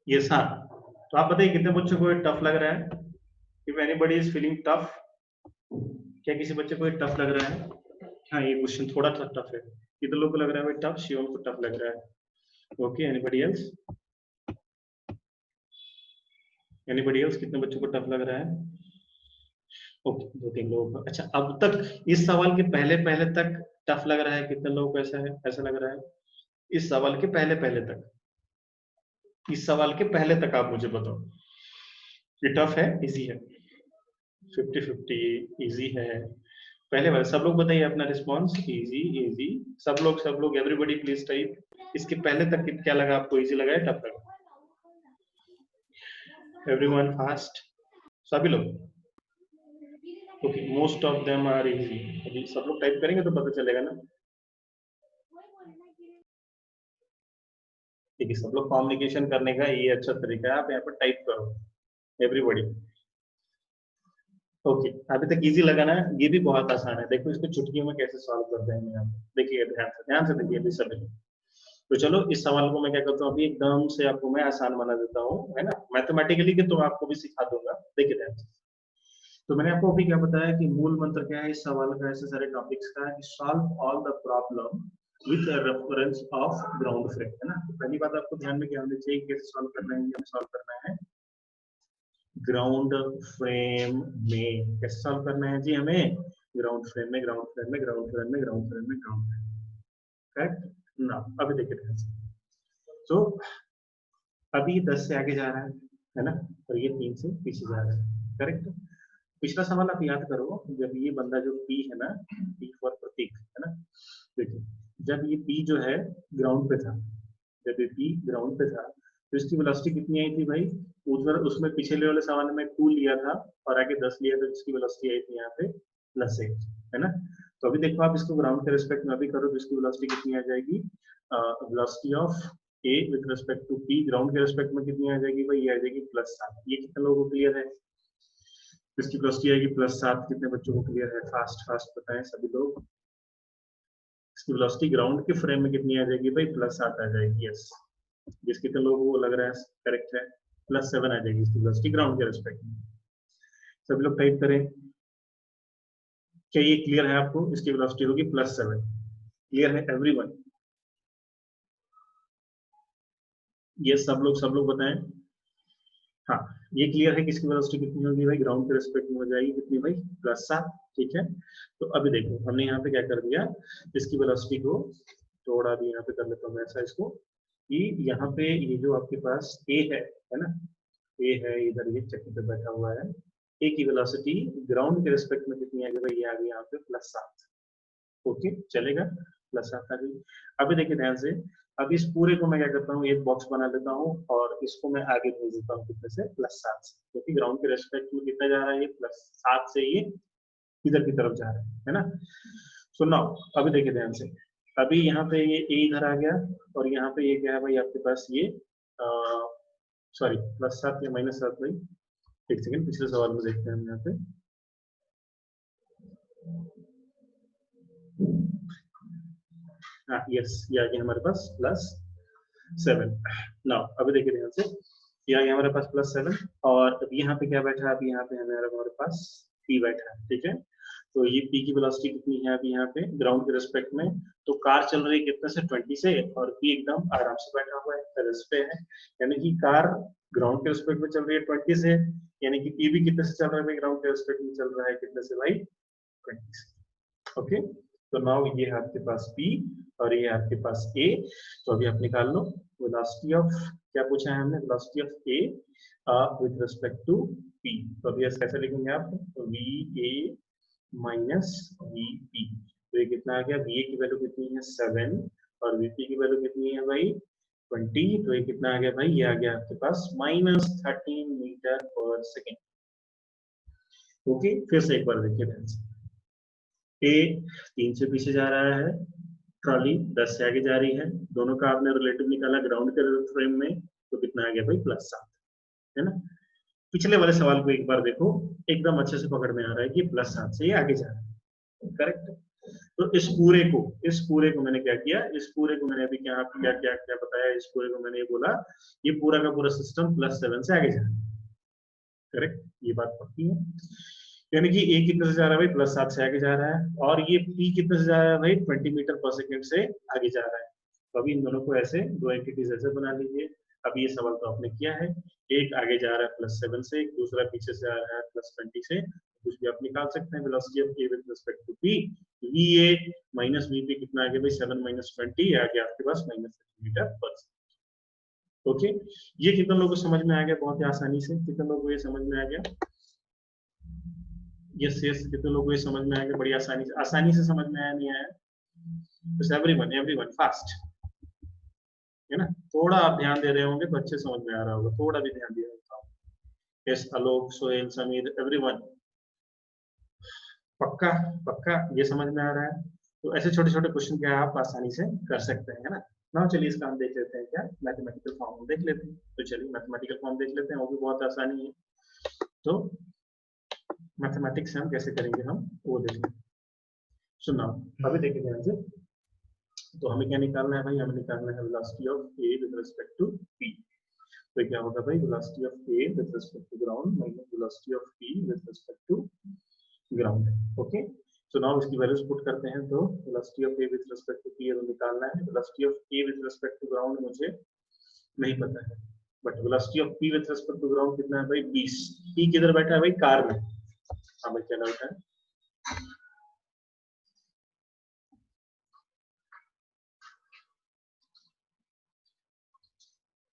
Yes, हाँ। तो आप बताइए कितने बच्चों को टफ लग रहा है? If anybody is feeling tough, क्या किसी बच्चे को टफ लग रहा है? हाँ, ये क्वेश्चन थोड़ा सा टफ है। कितने लोगों को लग रहा है टफ? शिवम को टफ लग रहा है। Okay, anybody else? Anybody else? कितने बच्चों को टफ लग रहा है? ओके, 2-3 लोगों को। अच्छा, अब तक इस सवाल के पहले पहले तक टफ लग रहा है? कितने लोगों को ऐसा है, ऐसा लग रहा है इस सवाल के पहले पहले तक? इस सवाल के पहले तक आप मुझे बताओ, ये टफ है, इजी है? 50-50, इजी है। पहले बार सब लोग बताइए अपना रिस्पॉन्स। इजी, इजी, सब लोग एवरीबॉडी प्लीज टाइप। इसके पहले तक क्या लगा आपको, इजी लगा है, टफ लगा? एवरीवन फास्ट, सभी लोग? Okay, most of them are easy. अभी सब लोग टाइप करेंगे तो पता चलेगा ना। ठीक है, सब लोग कम्युनिकेशन करने का ये अच्छा तरीका है, आप यहाँ पर टाइप करो एवरीबॉडी। ओके, अभी तक इजी लगा ना? ये भी बहुत आसान है, देखो इसको चुटकियों में कैसे सॉल्व करते हैं यहाँ। देखिए ध्यान से देखिए अभी सभी। तो चलो इस सवाल को मैं क्या करता हूँ, अभी एकदम से आपको मैं आसान बना देता हूँ, है ना, मैथमेटिकली के, तो आपको भी सिखा दूंगा। देखिए ध्यान से। तो मैंने आपको अभी क्या बताया कि मूल मंत्र क्या है इस सवाल का, ऐसे सारे टॉपिक्स का, कि solve all the problem with reference of ground frame, है ना। तो पहली बात आपको ध्यान में क्या होनी चाहिए, कैसे सॉल्व करना है, हमें सॉल्व करना है ग्राउंड फ्रेम में। कैसे सॉल्व करना है जी हमें? ग्राउंड फ्रेम में, ग्राउंड फ्रेम में, ग्राउंड फ्रेम में, ग्राउंड फ्रेम में, ग्राउंड फ्रेम। करेक्ट ना? अभी देखिए ध्यान से। तो अभी 10 से आगे जा रहा है, है ना, और ये 3 से पीछे जा रहा है। करेक्ट। पिछला सवाल आप याद करो, जब ये बंदा जो P है ना, P फॉर प्रतीक, है ना, देखिए जब ये P जो है ग्राउंड पे था, जब ये P ग्राउंड पे था तो इसकी वेलोसिटी कितनी आई थी भाई, उधर उसमें पिछले वाले सवाल में 2 लिया था और आगे 10 लिया था, इसकी वेलोसिटी आई थी यहाँ पे +8, है ना। तो अभी देखो आप इसको ग्राउंड के रिस्पेक्ट में अभी करो तो इसकी वेलोसिटी कितनी आ जाएगी, velocity of A with respect to P ground के रिस्पेक्ट में कितनी आ जाएगी भाई, ये आ जाएगी +7। ये कितने लोगों को क्लियर है, इसकी वेलोसिटी आएगी +7। कितने बच्चों को क्लियर है, फास्ट फास्ट बताएं सभी लोग। इसकी वेलोसिटी ग्राउंड के फ्रेम में कितनी आ जाएगी भाई, +7 आ जाएगी। यस, जिस कितने लोगों को लग रहा है करेक्ट है, +7 आ जाएगी इसकी वेलोसिटी ग्राउंड के रिस्पेक्ट में। सभी लोग टाइप करें, क्या ये क्लियर है आपको, इसकी वेलोसिटी होगी +7। क्लियर है एवरीवन? ये सब लोग बताएं। हाँ, ये क्लियर है कि इसकी वेलोसिटी कितनी होगी भाई, ग्राउंड के रिस्पेक्ट में हो जाएगी कितनी भाई, +7। ठीक है, तो अभी देखो हमने यहाँ पे क्या कर दिया, इसकी वेलोसिटी को थोड़ा भी यहाँ पे कर लेता हूँ मैं ऐसा इसको, कि यहाँ पे ये जो आपके पास ए है ना, ए है इधर, ये चक्की पे बैठा हुआ है, ए की वेलोसिटी ग्राउंड के रिस्पेक्ट में कितनी आ गई भाई, ये आ गई यहाँ पे +7। ओके चलेगा, +7 आ गई। अभी देखिए ध्यान से, अब इस पूरे को मैं क्या करता हूँ, एक बॉक्स बना लेता हूँ और इसको मैं आगे भेज देता हूँ कितने से, +7 से, क्योंकि ग्राउंड के रेस्पेक्ट में कितना जा रहा है, ये +7 से ये इधर की तरफ जा रहा है ना। सो नाउ अभी देखिए ध्यान से, अभी यहाँ पे ये ए इधर आ गया और यहाँ पे ये क्या है भाई आपके पास, ये सॉरी +7 या -7 भाई, एक सेकंड पिछले सवाल में देखते हैं हम यहाँ पे। यस, ये आ गया हमारे पास +7। नाउ अभी देखिए ध्यान से, ये आ गया हमारे पास +7 और अभी यहाँ पे क्या बैठा है, अभी यहाँ पे हमारे पास P बैठा है। ठीक है, तो ये P की वेलोसिटी कितनी है अभी यहाँ पे ग्राउंड के रिस्पेक्ट में, तो कार चल रही है कितने से, 20 से, और P एकदम आराम से बैठा हुआ है, टेरेस पे है, यानी कि कार ग्राउंड के रिस्पेक्ट में चल रही है 20 से, यानी कि P भी कितने से चल रहा है, ग्राउंड के रिस्पेक्ट में चल रहा है कितने से भाई, 20 से। ओके, तो नाउ ये है आपके पास P और ये आपके पास A, तो अभी आप निकाल लो वेलोसिटी ऑफ, क्या पूछा है हमने, velocity of A with respect to P। तो अभी कैसे लिखेंगे आप, VA माइनस VP, तो ये कितना आ गया, VA की वैल्यू कितनी है 7 और VP की वैल्यू कितनी है भाई 20, तो ये कितना आ गया भाई, ये आ गया आपके पास -13 मीटर पर सेकेंड। ओके, फिर से एक बार देखिए ध्यान से, ए 3 से पीछे जा रहा है, ट्रॉली 10 से आगे जा रही है, दोनों का आपने रिलेटिव निकाला ग्राउंड के फ्रेम में, तो कितना आ गया भाई +7, है ना। पिछले वाले सवाल को एक बार देखो, एकदम अच्छे से पकड़ में आ रहा है कि +7 से ये आगे जा रहा है। करेक्ट, तो इस पूरे को मैंने क्या किया, इस पूरे को मैंने अभी क्या क्या क्या क्या बताया, इस पूरे को मैंने ये बोला, ये पूरा का पूरा सिस्टम +7 से आगे जा रहा है। करेक्ट, ये बात पक्की है, यानी कि ए कितने से जा रहा है भाई, +7 से आगे जा रहा है, और ये पी कितने से जा रहा है भाई, 20 मीटर पर सेकेंड से आगे जा रहा है। तो अभी इन दोनों को ऐसे दो एंटिटीज ऐसे बना लीजिए। अब ये सवाल तो आपने किया है, एक आगे जा रहा है +7 से, दूसरा पीछे से आ रहा है +20 से, कुछ भी आप निकाल सकते हैं velocity of A with respect to P, V A minus V P कितना आ गया भाई 7 - 20 आ गया आपके पास -30 मीटर पर सेकेंड। ओके, ये कितने लोगों को समझ में आ गया, बहुत ही आसानी से, कितने लोगों को ये समझ में आ गया, यस यस, कितने लोगों को ये समझ में आएगा, बड़ी आसानी से समझ में आया, नहीं आया, बस एवरीवन फास्ट, है ना। थोड़ा आप ध्यान दे रहे होंगे तो अच्छे समझ में आ रहा होगा, थोड़ा भी ध्यान दिया होता हूँ। यस, आलोक, सोहेल, समीर, एवरीवन, पक्का पक्का ये समझ में आ रहा है। तो ऐसे छोटे छोटे क्वेश्चन क्या आप आसानी से कर सकते हैं, है ना। ना चलिए इसका हम देख लेते हैं, क्या मैथमेटिकल फॉर्म देख लेते हैं, तो चलिए मैथमेटिकल फॉर्म देख लेते हैं, वो भी बहुत आसानी है। तो मैथमेटिक्स हम कैसे करेंगे, हम वो देख लेंगे। सुना, अभी देखिए ध्यान से, तो हमें क्या निकालना है भाई, हमें निकालना है velocity of A with respect to P. तो क्या होगा भाई, velocity of A with respect to ground minus velocity of P with respect to ground. Okay, so now इसकी वैल्यूज पुट करते हैं, तो velocity of A with respect to P निकालना है, velocity of A with respect to ground मुझे नहीं पता है, but velocity of P with respect to ground कितना है भाई 20। पी किधर बैठा है भाई, कार में, हाँ भाई क्या बैठा है,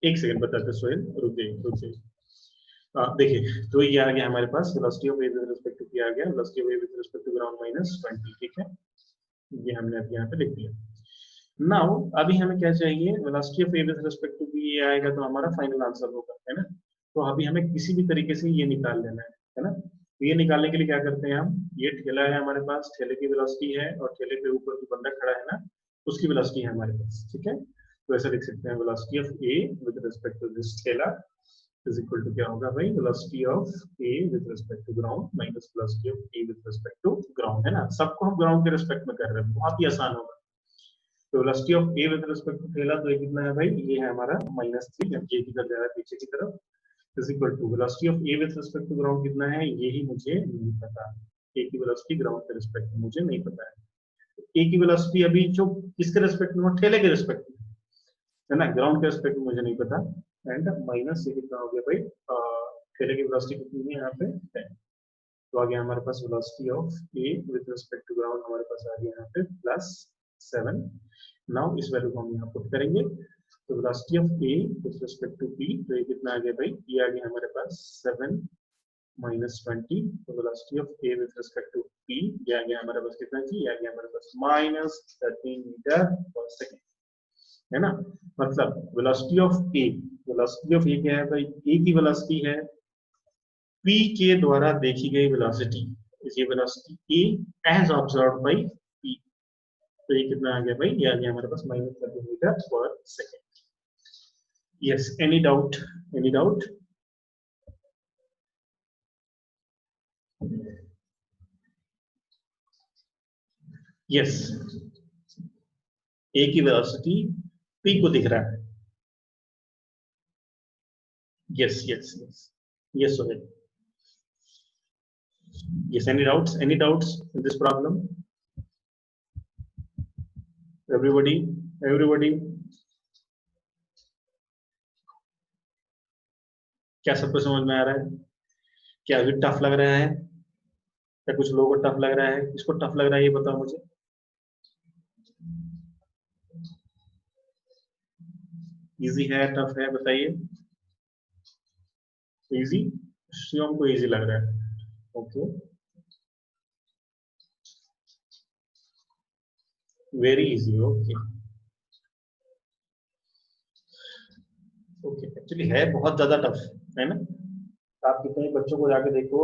एक सेकंड बताते सोहेल, रुक जाइए। देखिए तो ये आ गया हमारे पास velocity of A with respect to P आ गया, velocity of A with respect to ground -20, ठीक है, ये हमने अभी यहाँ पे लिख दिया। नाउ अभी हमें क्या चाहिए, velocity of A with respect to B ये आएगा तो हमारा फाइनल आंसर होगा, है ना। तो अभी हमें किसी भी तरीके से ये निकाल लेना है ना। तो ये निकालने के लिए क्या करते हैं हम, ये ठेला है हमारे पास, ठेले की वेलोसिटी है और ठेले के ऊपर जो बंदा खड़ा है ना उसकी वेलोसिटी है हमारे पास, ठीक है। तो ऐसा लिख सकते हैं velocity of A with respect to this ठेला इज इक्वल टू क्या होगा भाई, velocity of A with respect to ground minus velocity of A with respect to ground, है ना। सबको हम ग्राउंड के रिस्पेक्ट में कर रहे हैं, बहुत ही आसान होगा। तो velocity of A with respect to ठेला तो ये कितना है भाई, ये है हमारा -3, जब ये किधर जा रहा है पीछे की तरफ, is equal to velocity of A with respect to ground कितना है, ये ही मुझे नहीं पता। ए की वेलोसिटी ग्राउंड के रिस्पेक्ट में मुझे नहीं पता है। ए की वेलोसिटी अभी जो किसके रिस्पेक्ट में, ठेले के रिस्पेक्ट में, है ना, ग्राउंड के रिस्पेक्ट में मुझे नहीं पता। एंड माइनस ये कितना हो गया भाई, ठेले की वेलोसिटी कितनी है यहाँ पे 10। तो आ गया हमारे पास velocity of A with respect to ground हमारे पास आ गया यहाँ पे +7। नाउ इस वैल्यू को हम यहाँ पुट करेंगे, तो velocity of A with respect to P, तो ये कितना आ गया भाई, ये आ गया हमारे पास 7 -20। तो velocity of A with respect to P ये आ गया हमारे पास कितना जी, ये आ गया हमारे पास -13 मीटर पर सेकेंड, है ना। मतलब velocity of A, velocity of A क्या है भाई, ए की वेलोसिटी है p के द्वारा देखी गई वेलोसिटी, ये velocity a as observed by p। तो ये कितना आ गया भाई, ये आ गया हमारे पास -13 metre per second. Yes, any doubt, any doubt? Yes, a की वेलोसिटी p को दिख रहा है। Yes yes yes yes Sohail, yes, any doubts in this problem? Everybody, क्या सबको समझ में आ रहा है? क्या अभी टफ लग रहा है, क्या कुछ लोगों को टफ लग रहा है? किसको टफ लग रहा है ये बताओ मुझे। इजी है, टफ है, बताइए। इजी, शिवम को इजी लग रहा है, okay, very easy, okay okay. Actually है बहुत ज्यादा टफ, है ना। आप कितने बच्चों को जाके देखो,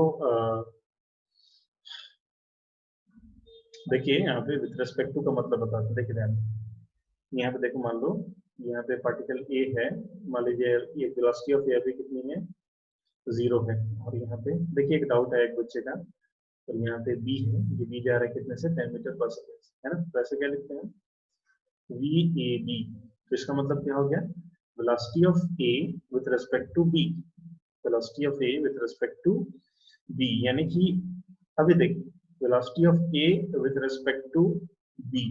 देखिए यहाँ पे विद रिस्पेक्ट टू का मतलब बताते हैं, देखिए ध्यान, यहाँ पे देखो, मान लो यहाँ पे पार्टिकल ए है, मान लीजिए ये वेलोसिटी ऑफ एयर भी कितनी है, 0 है। और यहाँ पे देखिए एक डाउट है एक बच्चे का, और यहाँ पे बी है, ये बी जा रहा है कितने से, 10 मीटर पर सेकेंड, है ना। तो ऐसे क्या लिखते हैं, वी ए बी। तो इसका मतलब क्या हो गया, velocity of A with respect to B, velocity of A with respect to B, यानी कि अभी देखिए velocity of A with respect to B,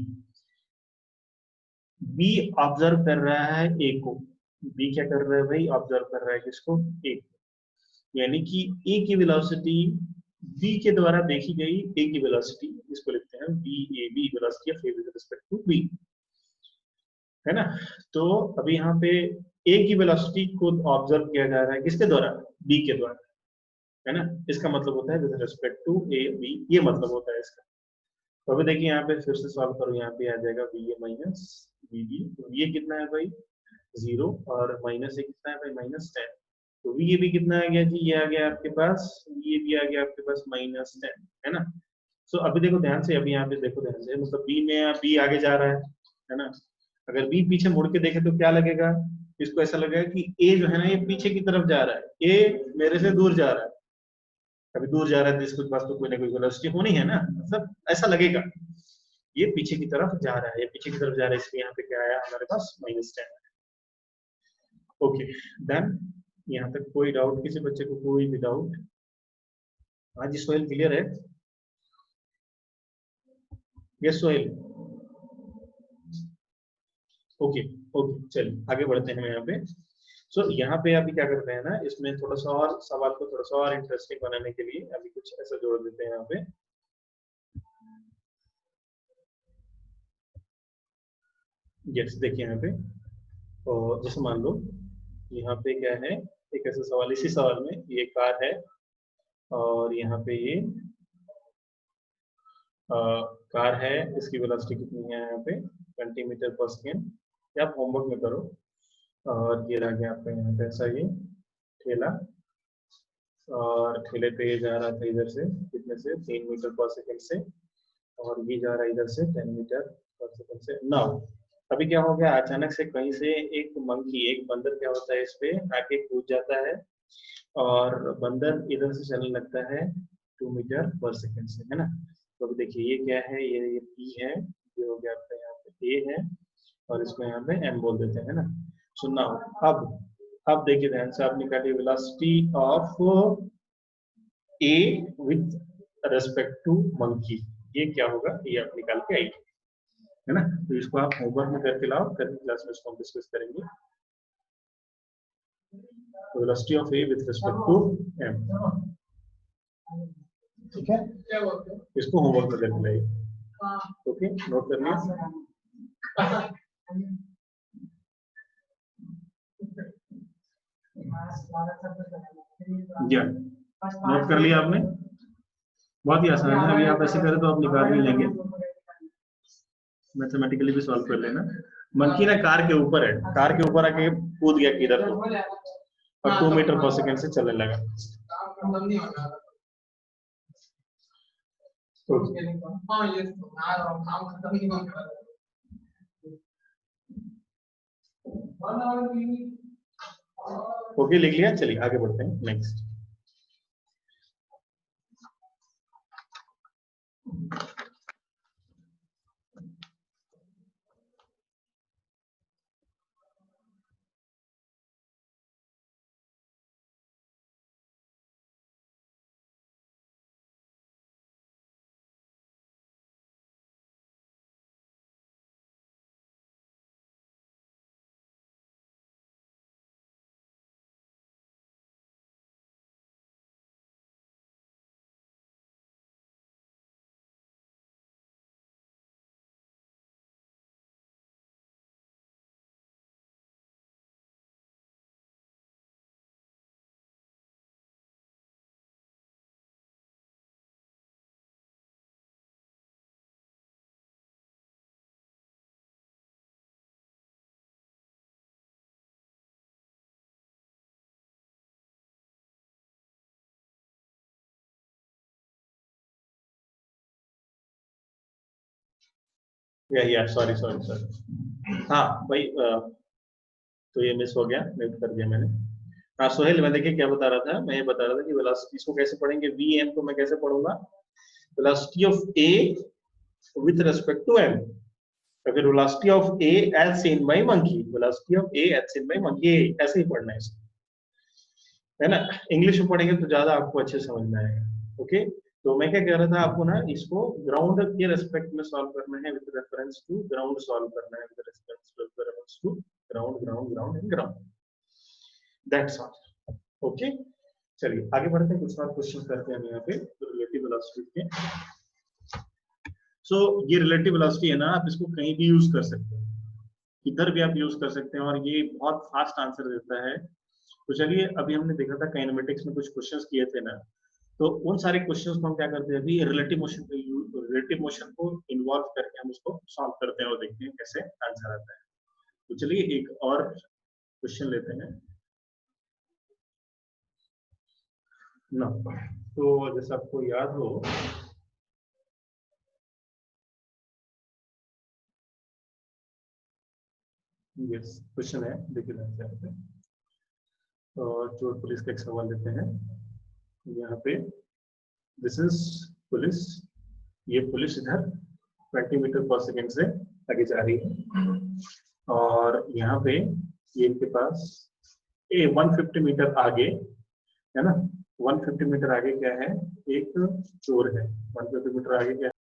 B observe कर रहा है ए को, बी क्या कर रहा है भाई, ऑब्जर्व कर रहा है किसको, ए, यानी कि ए की वेलोसिटी बी के द्वारा देखी गई ए की वेलोसिटी, इसको लिखते हैं B A B, velocity of A with respect to B, है ना। तो अभी यहाँ पे ए की वेलोसिटी को ऑब्जर्व किया जा रहा है किसके द्वारा, बी के द्वारा, है ना। इसका मतलब होता है with respect to A B, ये मतलब होता है इसका। तो अभी देखिए यहाँ पे फिर से सॉल्व करो, यहाँ पे आ जाएगा V A minus V B, तो ये कितना है भाई 0, और माइनस ए कितना है भाई -10। तो वी ए बी कितना आ गया जी, ये आ गया आपके पास, वी ए बी आ गया आपके पास -10, है ना। सो अभी देखो ध्यान से, अभी यहाँ पे देखो ध्यान से, मतलब बी में बी आगे जा रहा है ना। अगर बी पीछे मुड़ के देखे तो क्या लगेगा, इसको ऐसा लगेगा कि ए जो है ना ये पीछे की तरफ जा रहा है, ए मेरे से दूर जा रहा है। अभी दूर जा रहा है तो इसके पास तो कोई ना कोई वेलोसिटी होनी है ना, मतलब ऐसा लगेगा ये पीछे की तरफ जा रहा है, ये पीछे की तरफ जा रहा है, इसलिए यहाँ पे क्या आया हमारे पास -10। ओके डन, यहाँ तक कोई डाउट, किसी बच्चे को कोई भी डाउट? हाँ जी सोहेल, क्लियर है? यस सोहेल, ओके ओके, चलिए आगे बढ़ते हैं यहाँ पे। सो यहाँ पे अभी क्या करते हैं ना, इसमें थोड़ा सा और सवाल को थोड़ा सा और इंटरेस्टिंग बनाने के लिए अभी कुछ ऐसा जोड़ देते हैं यहाँ पे। यस देखिए यहाँ पे, और जैसे मान लो यहाँ पे क्या है, एक ऐसा सवाल, इसी सवाल में ये कार है और यहाँ पे ये कार है, इसकी वेलोसिटी कितनी है यहाँ पे 20 मीटर पर सेकेंड। या आप होमवर्क में करो। और ये रह गया आपका यहाँ पे ऐसा ये ठेला, और ठेले पे ये जा रहा था इधर से कितने से 3 मीटर पर सेकेंड से, और ये जा रहा है इधर से 10 मीटर पर सेकेंड से। नाउ अभी क्या हो गया, अचानक से कहीं से एक मंकी, एक बंदर क्या होता है इस पे आके कूद जाता है, और बंदर इधर से चलने लगता है 2 मीटर पर सेकेंड से, है ना। तो अभी देखिए ये क्या है, ये पी है, ये हो गया आपका यहाँ पे ए है, और इसको यहाँ पे एम बोल देते हैं, है ना। सो नाउ अब देखिए ध्यान से, आप निकालिए velocity of A with respect to monkey. ये क्या होगा, ये आप निकाल के आइए, है ना। तो इसको आप होमवर्क में करके लाओ, कल क्लास में इसको हम डिस्कस करेंगे। Velocity of A with respect to M, ठीक है। इसको होमवर्क में करके लाइए, ओके, नोट कर लिया। नोट कर लिया आपने, बहुत ही आसान है। अभी आप ऐसे करें तो आप निकाल भी लेंगे, मैथमेटिकली भी सॉल्व कर लेना। मंकी ना कार के ऊपर है, कार के ऊपर आके कूद गया किधर तो, और 2 मीटर पर सेकेंड से चलने लगा। ओके, लिख लिया, चलिए आगे बढ़ते हैं नेक्स्ट। या सॉरी सॉरी सॉरी, हाँ भाई, तो ये मिस हो गया, म्यूट कर दिया मैंने। हाँ सोहेल, मैं देखिए क्या बता रहा था, मैं ये बता रहा था कि वेलोसिटी को कैसे पढ़ेंगे, वी एम को मैं कैसे पढ़ूंगा, velocity of A with respect to M. अगर velocity of A as seen by monkey, velocity of A as seen by monkey, ऐसे ही पढ़ना है इसको, है ना। इंग्लिश में पढ़ेंगे तो ज्यादा आपको अच्छे समझ में आएगा, ओके। तो मैं क्या कह रहा था आपको ना, इसको ग्राउंड के रेस्पेक्ट में सॉल्व करना है, with reference to ground solve करना है, with reference to ground ground ground and ground, that's all, okay. चलिए आगे बढ़ते हैं, कुछ और क्वेश्चन करते हैं हम यहाँ पे रिलेटिव वेलोसिटी के। सो ये रिलेटिव वेलोसिटी है ना, आप इसको कहीं भी यूज कर सकते हैं, इधर भी आप यूज कर सकते हैं, और ये बहुत फास्ट आंसर देता है। तो चलिए, अभी हमने देखा था काइनेमेटिक्स में कुछ क्वेश्चंस किए थे ना, तो उन सारे क्वेश्चंस को हम क्या करते हैं, अभी रिलेटिव मोशन को इन्वॉल्व करके हम उसको सॉल्व करते हैं और देखते हैं कैसे आंसर आता है। तो चलिए एक और क्वेश्चन लेते हैं ना। तो जैसे आपको याद हो, यस क्वेश्चन है, देखिए यहाँ पे चोर पुलिस का एक सवाल लेते हैं यहाँ पे। दिस इज पुलिस, ये पुलिस इधर 20 मीटर पर सेकेंड से आगे जा रही है, और यहाँ पे ये इनके पास 150 मीटर आगे, है ना, 150 मीटर आगे क्या है, एक चोर है, 150 मीटर आगे क्या